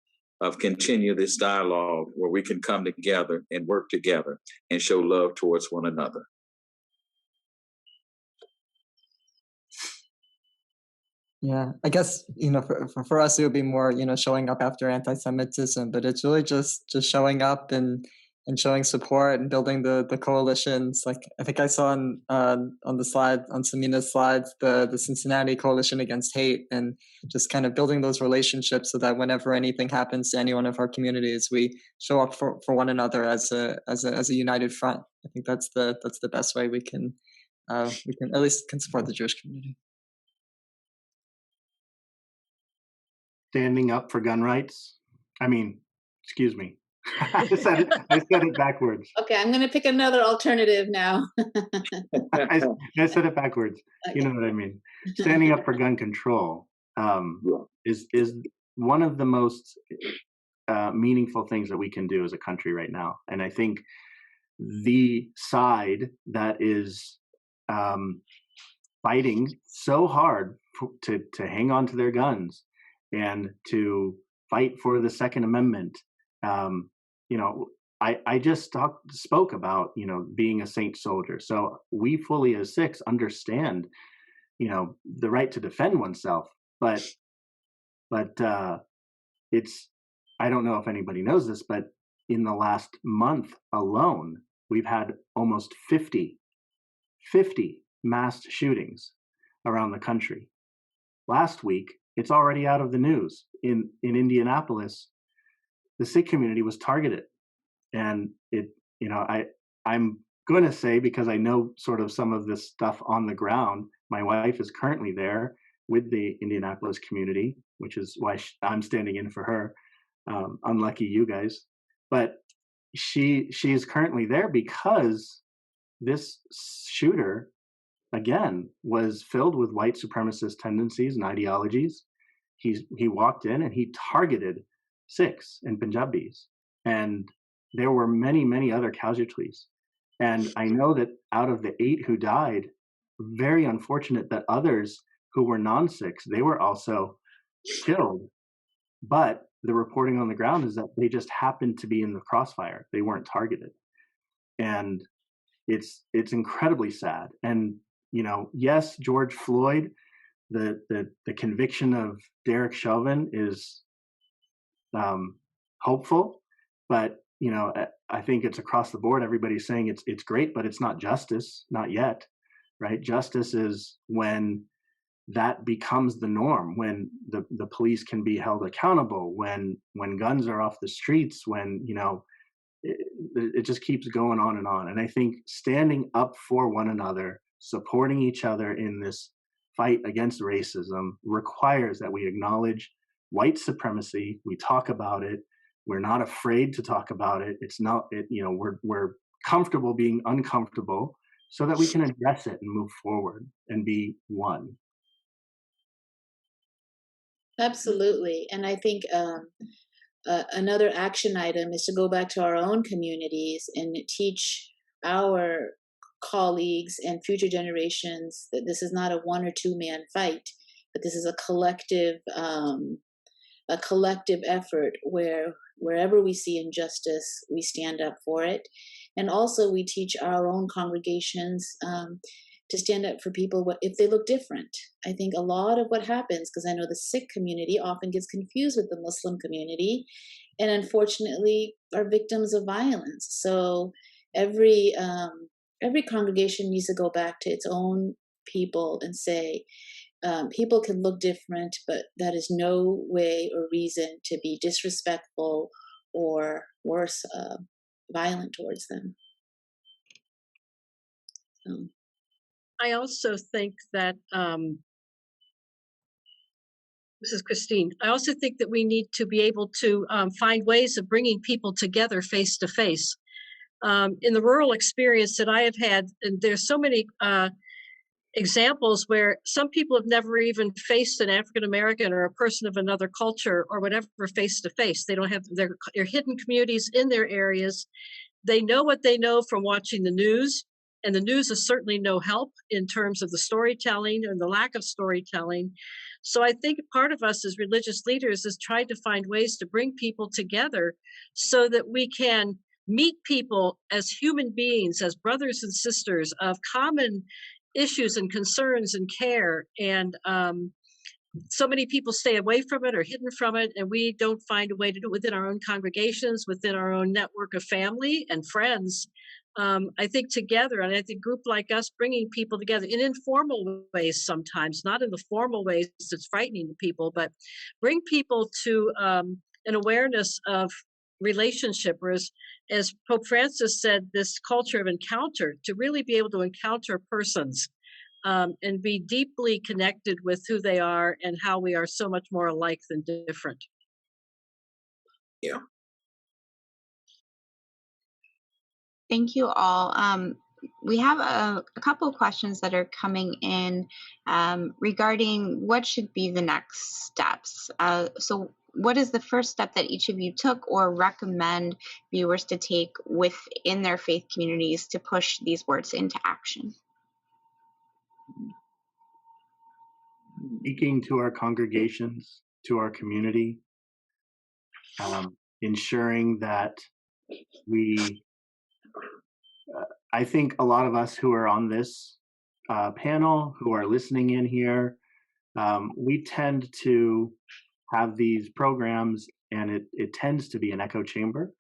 S2: of continue this dialogue where we can come together and work together and show love towards one another.
S6: Yeah, I guess, for us, it would be more, showing up after anti-Semitism, but it's really just showing up and showing support and building the coalitions. Like, I think I saw on the slide, on Samina's slides, the Cincinnati Coalition Against Hate, and just kind of building those relationships so that whenever anything happens to any one of our communities, we show up for one another as a united front. I think that's the best way we can at least can support the Jewish community.
S3: Standing up for gun rights. Excuse me. I said it backwards.
S5: Okay, I'm going to pick another alternative now.
S3: I said it backwards. Okay. You know what I mean. Standing up for gun control is one of the most meaningful things that we can do as a country right now. And I think the side that is fighting so hard to hang on to their guns and to fight for the Second Amendment. I just spoke about, being a saint soldier. So we fully as Sikhs understand, the right to defend oneself. But it's, I don't know if anybody knows this, but in the last month alone, we've had almost 50 mass shootings around the country. Last week, it's already out of the news. In Indianapolis, the Sikh community was targeted. And I'm going to say, because I know sort of some of this stuff on the ground, my wife is currently there with the Indianapolis community, which is why I'm standing in for her. Unlucky you guys. But she is currently there because this shooter, again, was filled with white supremacist tendencies and ideologies. He walked in and he targeted Sikhs and Punjabis, and there were many, many other casualties. And I know that out of the 8 who died, very unfortunate that others who were non-Sikhs, they were also killed. But the reporting on the ground is that they just happened to be in the crossfire. They weren't targeted. And it's incredibly sad. And yes, George Floyd, the conviction of Derek Chauvin is hopeful, but I think it's across the board. Everybody's saying it's great, but it's not justice, not yet, right? Justice is when that becomes the norm, when the police can be held accountable, when guns are off the streets, when it just keeps going on and on. And I think standing up for one another, supporting each other in this fight against racism requires that we acknowledge white supremacy. We talk about it. We're not afraid to talk about it. We're comfortable being uncomfortable so that we can address it and move forward and be one.
S5: Absolutely. And I think another action item is to go back to our own communities and teach our colleagues and future generations that this is not a 1 or 2 man fight, but this is a collective effort where wherever we see injustice, we stand up for it. And also we teach our own congregations to stand up for people if they look different. I think a lot of what happens, because I know the Sikh community often gets confused with the Muslim community, and unfortunately are victims of violence. So every congregation needs to go back to its own people and say, people can look different, but that is no way or reason to be disrespectful or worse, violent towards them.
S4: I also think that, this is Christine. I also think that we need to be able to find ways of bringing people together face to face. In the rural experience that I have had, and there's so many examples where some people have never even faced an African American or a person of another culture or whatever face to face. They don't have their hidden communities in their areas. They know what they know from watching the news, and the news is certainly no help in terms of the storytelling and the lack of storytelling. So I think part of us as religious leaders is trying to find ways to bring people together so that we can meet people as human beings, as brothers and sisters of common issues and concerns and care. And so many people stay away from it or hidden from it, and we don't find a way to do it within our own congregations, within our own network of family and friends. I think together, and I think group like us bringing people together in informal ways sometimes, not in the formal ways that's frightening to people, but bring people to an awareness of relationship, or as Pope Francis said, this culture of encounter, to really be able to encounter persons and be deeply connected with who they are and how we are so much more alike than different.
S2: Yeah.
S1: Thank you all. We have a couple of questions that are coming in regarding what should be the next steps. So what is the first step that each of you took or recommend viewers to take within their faith communities to push these words into action?
S3: Speaking to our congregations, to our community, ensuring that I think a lot of us who are on this panel, who are listening in here, we tend to have these programs, and it tends to be an echo chamber,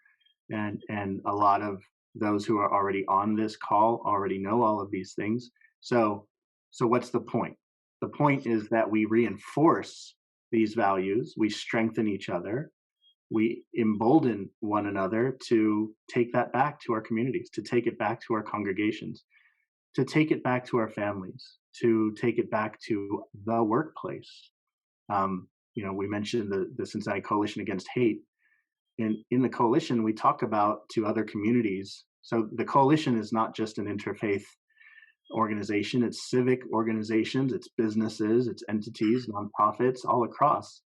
S3: and a lot of those who are already on this call already know all of these things. So what's the point? The point is that we reinforce these values, we strengthen each other, we embolden one another to take that back to our communities, to take it back to our congregations, to take it back to our families, to take it back to the workplace. We mentioned the Cincinnati Coalition Against Hate. In the coalition, we talk about to other communities. So the coalition is not just an interfaith organization, it's civic organizations, it's businesses, it's entities, nonprofits all across.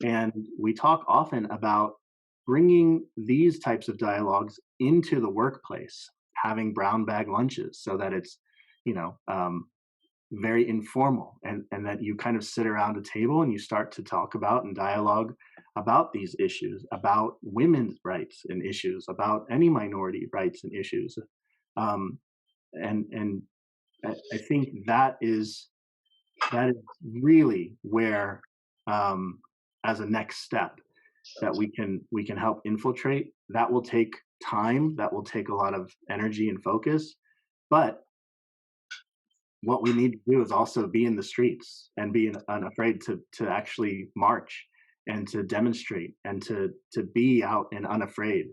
S3: And we talk often about bringing these types of dialogues into the workplace, having brown bag lunches so that it's, very informal, and that you kind of sit around a table and you start to talk about and dialogue about these issues, about women's rights and issues, about any minority rights and issues. And I think that is really where, as a next step, that we can help infiltrate. That will take time. That will take a lot of energy and focus. But what we need to do is also be in the streets and be unafraid to actually march and to demonstrate and to be out and unafraid.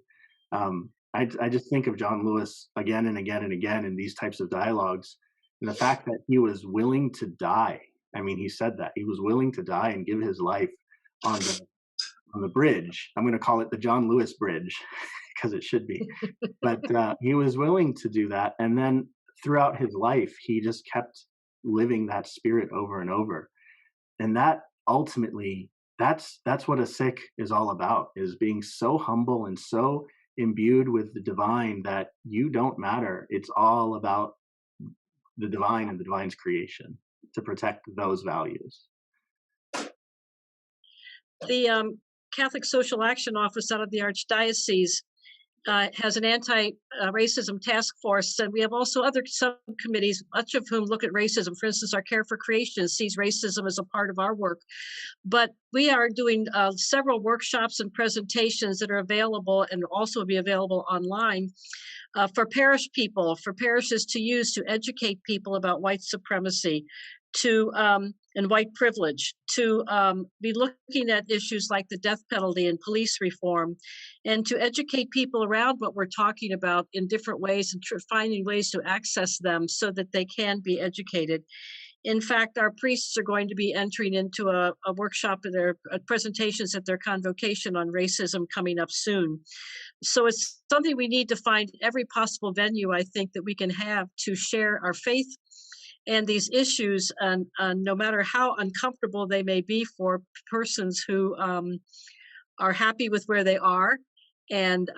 S3: I just think of John Lewis again and again and again in these types of dialogues, and the fact that he was willing to die. I mean, he said that he was willing to die and give his life on the bridge. I'm going to call it the John Lewis Bridge because it should be. But he was willing to do that, and then throughout his life, he just kept living that spirit over and over. And that ultimately, that's what a Sikh is all about, is being so humble and so imbued with the divine that you don't matter. It's all about the divine and the divine's creation to protect those values.
S4: The Catholic Social Action Office out of the Archdiocese has an anti-racism task force, and we have also other subcommittees, much of whom look at racism. For instance, our Care for Creation sees racism as a part of our work. But we are doing several workshops and presentations that are available and also be available online for parish people, for parishes to use to educate people about white supremacy, and white privilege, to be looking at issues like the death penalty and police reform, and to educate people around what we're talking about in different ways and finding ways to access them so that they can be educated. In fact, our priests are going to be entering into a workshop at their presentations at their convocation on racism coming up soon. So it's something we need to find every possible venue, I think, that we can have to share our faith and these issues, and no matter how uncomfortable they may be for persons who are happy with where they are. And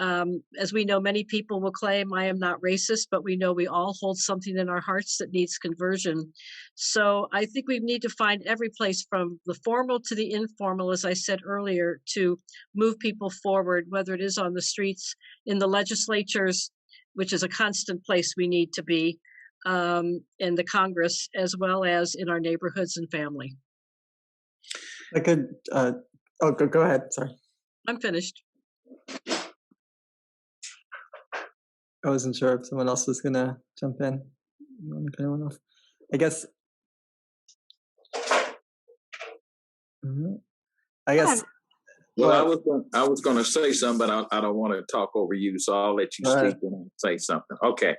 S4: as we know, many people will claim, I am not racist, but we know we all hold something in our hearts that needs conversion. So I think we need to find every place from the formal to the informal, as I said earlier, to move people forward, whether it is on the streets, in the legislatures, which is a constant place we need to be, in the Congress, as well as in our neighborhoods and family.
S6: I could, go ahead, sorry.
S4: I'm finished.
S6: I wasn't sure if someone else was gonna jump in. Anyone else? I guess. I guess.
S2: Well, I was going to say something, but I don't want to talk over you, so I'll let you speak and say something. Okay,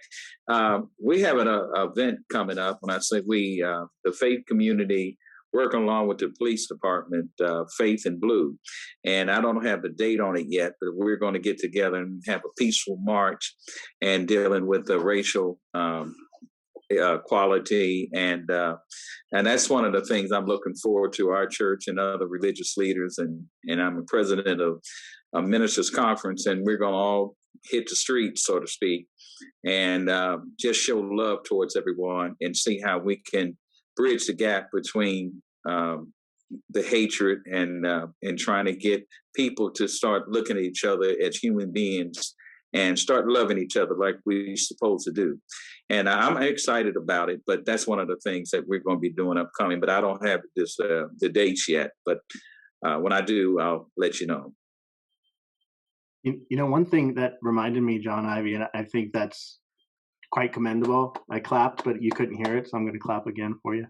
S2: we have an event coming up. When I say we, the faith community, working along with the police department, Faith in Blue, and I don't have the date on it yet, but we're going to get together and have a peaceful march and dealing with the racial equality, and that's one of the things I'm looking forward to. Our church and other religious leaders, and I'm a president of a ministers conference, and we're going to all hit the streets, so to speak, and just show love towards everyone and see how we can bridge the gap between the hatred and trying to get people to start looking at each other as human beings and start loving each other like we're supposed to do. And I'm excited about it, but that's one of the things that we're going to be doing upcoming. But I don't have the dates yet. But when I do, I'll let you know.
S3: You know, one thing that reminded me, John Ivy, and I think that's quite commendable. I clapped, but you couldn't hear it, so I'm going to clap again for you.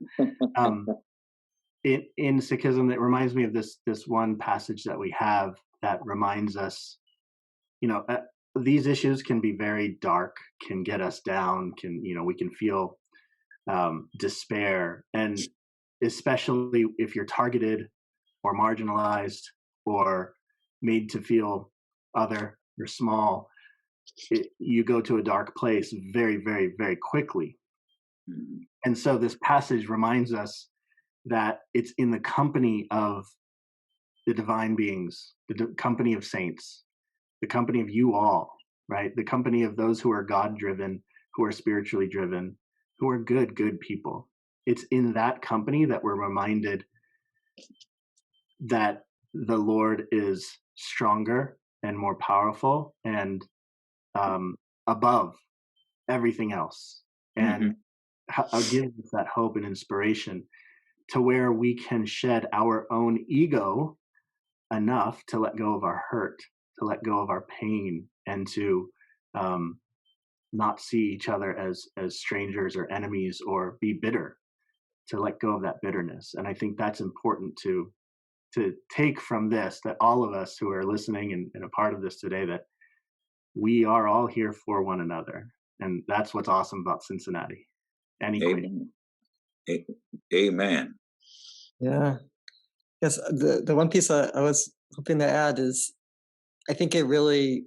S3: In Sikhism, it reminds me of this one passage that we have that reminds us, you know, these issues can be very dark, can get us down, we can feel despair, and especially if you're targeted or marginalized or made to feel other or small, you go to a dark place very, very, very quickly. And so this passage reminds us that it's in the company of the divine beings, the company of saints, the company of you all, right? The company of those who are God-driven, who are spiritually driven, who are good people. It's in that company that we're reminded that the Lord is stronger and more powerful and above everything else. And gives us that hope and inspiration to where we can shed our own ego enough to let go of our hurt, to let go of our pain, and to not see each other as strangers or enemies or be bitter, to let go of that bitterness. And I think that's important to take from this, that all of us who are listening and a part of this today, that we are all here for one another. And that's what's awesome about Cincinnati.
S2: Amen. Amen.
S6: Yeah. Yes, the one piece I was hoping to add is, I think the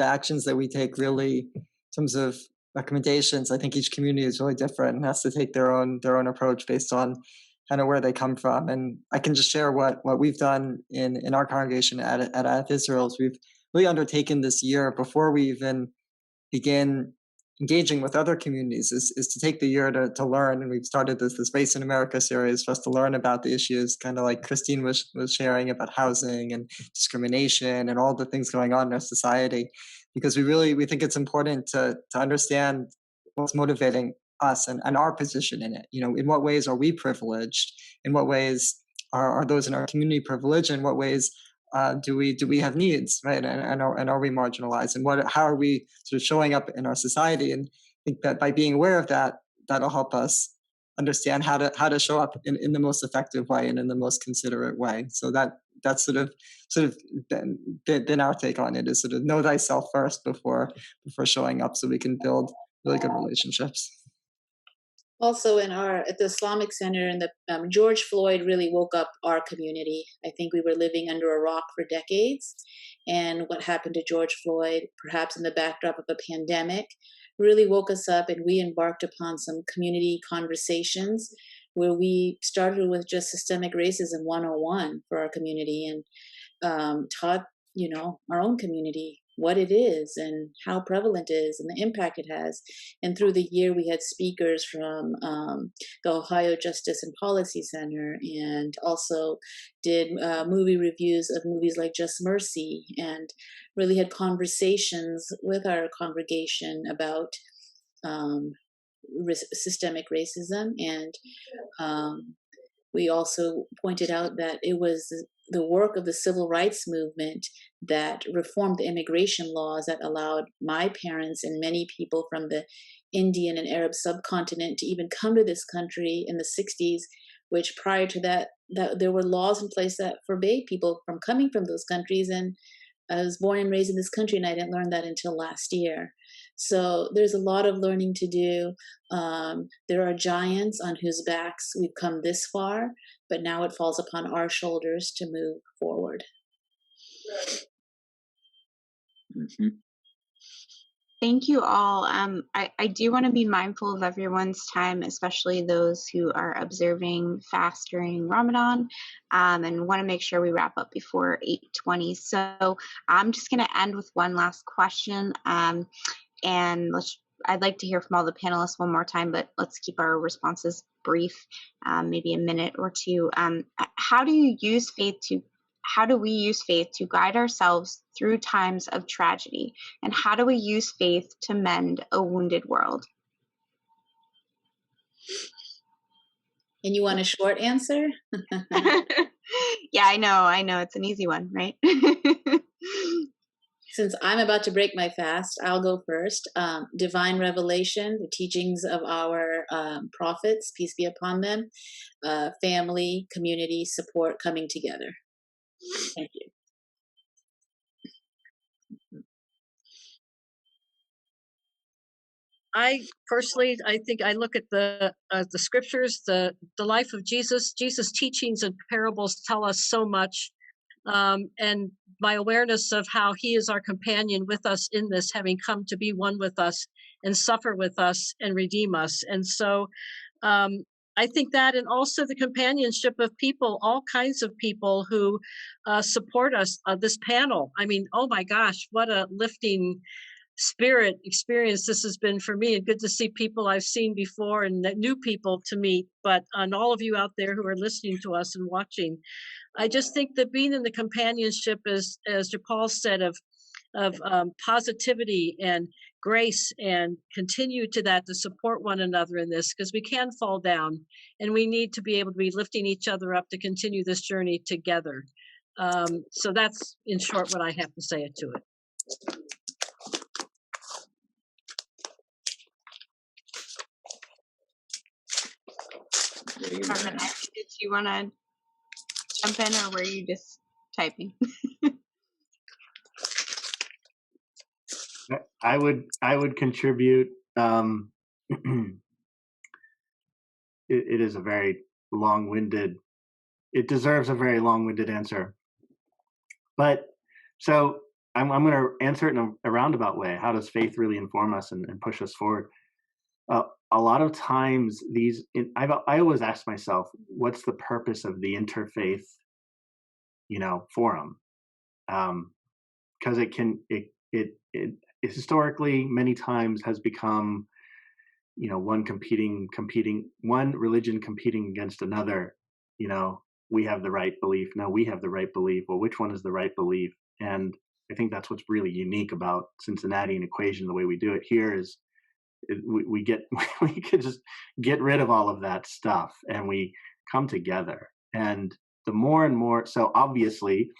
S6: actions that we take really, in terms of recommendations, I think each community is really different and has to take their own approach based on kind of where they come from. And I can just share what we've done in our congregation at AF Israel. We've really undertaken this year, before we even begin engaging with other communities, is to take the year to learn. And we've started this Race in America series for us to learn about the issues, kind of like Christine was sharing about housing and discrimination and all the things going on in our society. because we think it's important to understand what's motivating us and our position in it. In what ways are we privileged? In what ways are those in our community privileged? In what ways do we have needs, right? And are we marginalized? And how are we sort of showing up in our society? And I think that by being aware of that, that'll help us understand how to show up in the most effective way and in the most considerate way. So that's sort of been our take on it, is sort of know thyself first before showing up, so we can build really good relationships.
S5: Also, at the Islamic Center, and George Floyd really woke up our community. I think we were living under a rock for decades, and what happened to George Floyd, perhaps in the backdrop of a pandemic, really woke us up, and we embarked upon some community conversations where we started with just systemic racism 101 for our community, and taught our own community what it is and how prevalent it is and the impact it has. And through the year, we had speakers from the Ohio Justice and Policy Center, and also did movie reviews of movies like Just Mercy, and really had conversations with our congregation about systemic racism. And we also pointed out that it was the work of the civil rights movement that reformed the immigration laws that allowed my parents and many people from the Indian and Arab subcontinent to even come to this country in the 60s, which prior to that there were laws in place that forbade people from coming from those countries. And I was born and raised in this country, and I didn't learn that until last year. So there's a lot of learning to do. There are giants on whose backs we've come this far, but now it falls upon our shoulders to move forward.
S2: Mm-hmm.
S1: Thank you all. I do want to be mindful of everyone's time, especially those who are observing fast during Ramadan, and want to make sure we wrap up before 8:20. So I'm just going to end with one last question, and I'd like to hear from all the panelists one more time, but let's keep our responses brief, maybe a minute or two. How do we use faith to guide ourselves through times of tragedy? And how do we use faith to mend a wounded world?
S5: And you want a short answer?
S1: Yeah, I know. It's an easy one, right?
S5: Since I'm about to break my fast, I'll go first. Divine revelation, the teachings of our prophets, peace be upon them, family, community, support coming together. Thank you.
S4: I think I look at the scriptures, the life of Jesus. Jesus' teachings and parables tell us so much, and my awareness of how he is our companion with us in this, having come to be one with us and suffer with us and redeem us. And so I think that, and also the companionship of people, all kinds of people who support us. This panel, I mean, oh my gosh, what a lifting spirit experience this has been for me, and good to see people I've seen before and new people to meet, but on all of you out there who are listening to us and watching. I just think that being in the companionship, as Japal said, of positivity and grace, and continue to support one another in this, because we can fall down and we need to be able to be lifting each other up to continue this journey together. So that's in short what I have to say to it.
S1: Carmen, did you want to jump in, or were you just typing?
S3: I would contribute. It is a very long-winded. It deserves a very long-winded answer. But so I'm going to answer it in a roundabout way. How does faith really inform us and push us forward? A lot of times, I always ask myself, what's the purpose of the interfaith, forum? Because it historically many times has become, one religion competing against another. We have the right belief. No, we have the right belief. Well, which one is the right belief? And I think that's what's really unique about Cincinnati Equation. The way we do it here is we could just get rid of all of that stuff and we come together. And the more and more, so obviously,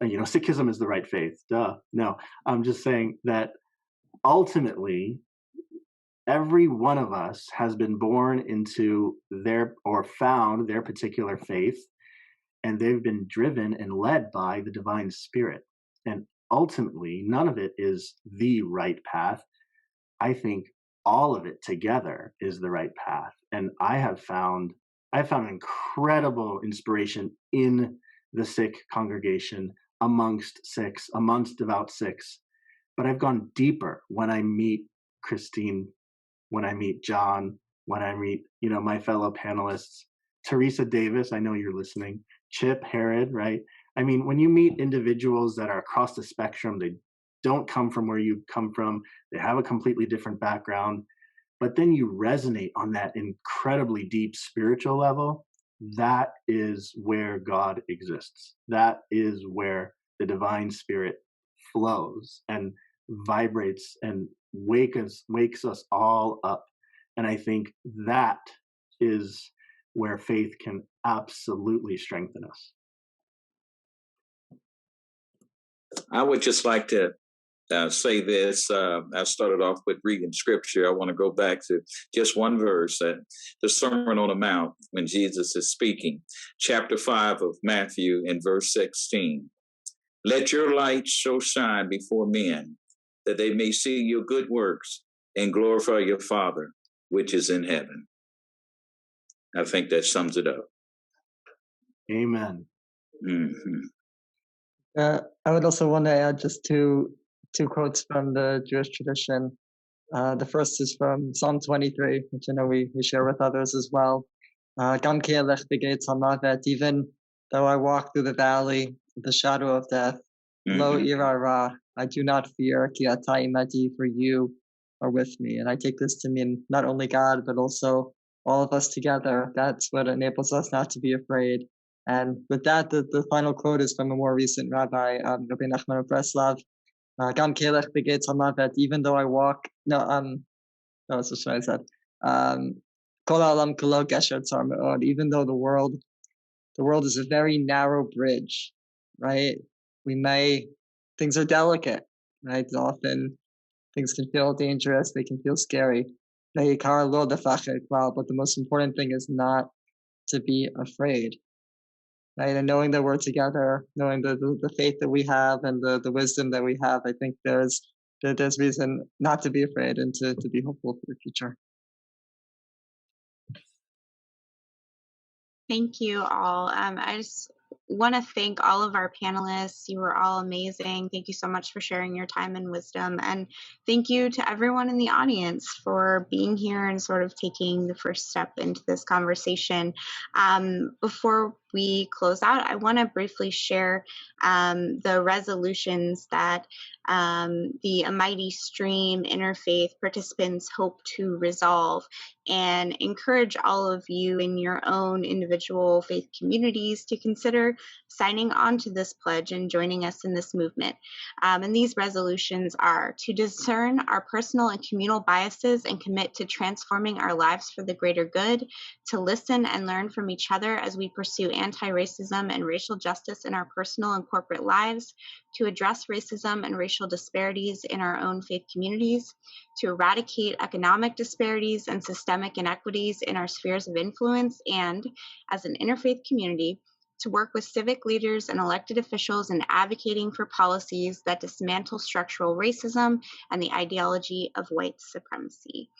S3: Sikhism is the right faith. Duh. No, I'm just saying that ultimately, every one of us has been born into found their particular faith, and they've been driven and led by the divine spirit. And ultimately, none of it is the right path. I think all of it together is the right path. And I found incredible inspiration in the Sikh congregation, amongst Sikhs, amongst devout Sikhs. But I've gone deeper when I meet Christine, when I meet John, when I meet, my fellow panelists, Teresa Davis, I know you're listening, Chip Herod, right? I mean, when you meet individuals that are across the spectrum, they don't come from where you come from, they have a completely different background, but then you resonate on that incredibly deep spiritual level. That is where God exists. That is where the divine spirit flows and vibrates and wakes us all up. And I think that is where faith can absolutely strengthen us.
S2: I would just like to say this. I started off with reading scripture. I want to go back to just one verse, the Sermon on the Mount, when Jesus is speaking, chapter 5 of Matthew in verse 16. Let your light so shine before men that they may see your good works and glorify your Father, which is in heaven. I think that sums it up.
S3: Amen.
S2: Mm-hmm.
S6: I would also want to add just two quotes from the Jewish tradition. The first is from Psalm 23, which I know we share with others as well. Gam ki elech b'geitz hamavet, even though I walk through the valley of the shadow of death, lo ira ra, I do not fear, ki ata imadi, for you are with me. And I take this to mean not only God, but also all of us together. That's what enables us not to be afraid. And with that, the final quote is from a more recent rabbi, Rabbi Nachman of Breslov. Gam ki elech b'geitz hamavet, even though I walk, that's what I said. Kol ha'olam kulo gesher tzar me'od, even though the world is a very narrow bridge, right? Things are delicate, right? Often things can feel dangerous, they can feel scary. But the most important thing is not to be afraid, right? And knowing that we're together, knowing the faith that we have and the wisdom that we have, I think there's reason not to be afraid and to be hopeful for the future.
S1: Thank you all. I just want to thank all of our panelists. You were all amazing. Thank you so much for sharing your time and wisdom. And thank you to everyone in the audience for being here and sort of taking the first step into this conversation. Before we close out, I want to briefly share the resolutions that the A Mighty Stream Interfaith participants hope to resolve, and encourage all of you in your own individual faith communities to consider signing on to this pledge and joining us in this movement. And these resolutions are to discern our personal and communal biases and commit to transforming our lives for the greater good, to listen and learn from each other as we pursue anti-racism and racial justice in our personal and corporate lives, to address racism and racial disparities in our own faith communities, to eradicate economic disparities and systemic inequities in our spheres of influence, and as an interfaith community, to work with civic leaders and elected officials in advocating for policies that dismantle structural racism and the ideology of white supremacy.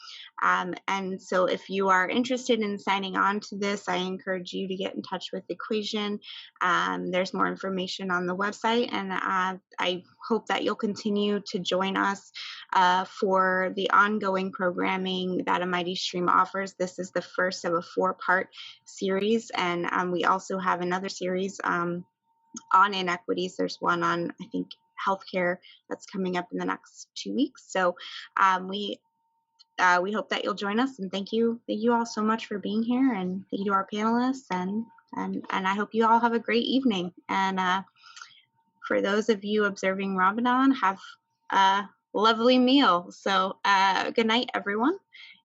S1: And so if you are interested in signing on to this, I encourage you to get in touch with Equation. There's more information on the website, and I hope that you'll continue to join us for the ongoing programming that A Mighty Stream offers. This is the first of a 4-part series, and we also have another series on inequities. There's one on, I think, healthcare that's coming up in the next 2 weeks. So we hope that you'll join us, and thank you all so much for being here, and thank you to our panelists, and I hope you all have a great evening. And for those of you observing Ramadan, have a lovely meal. So good night, everyone.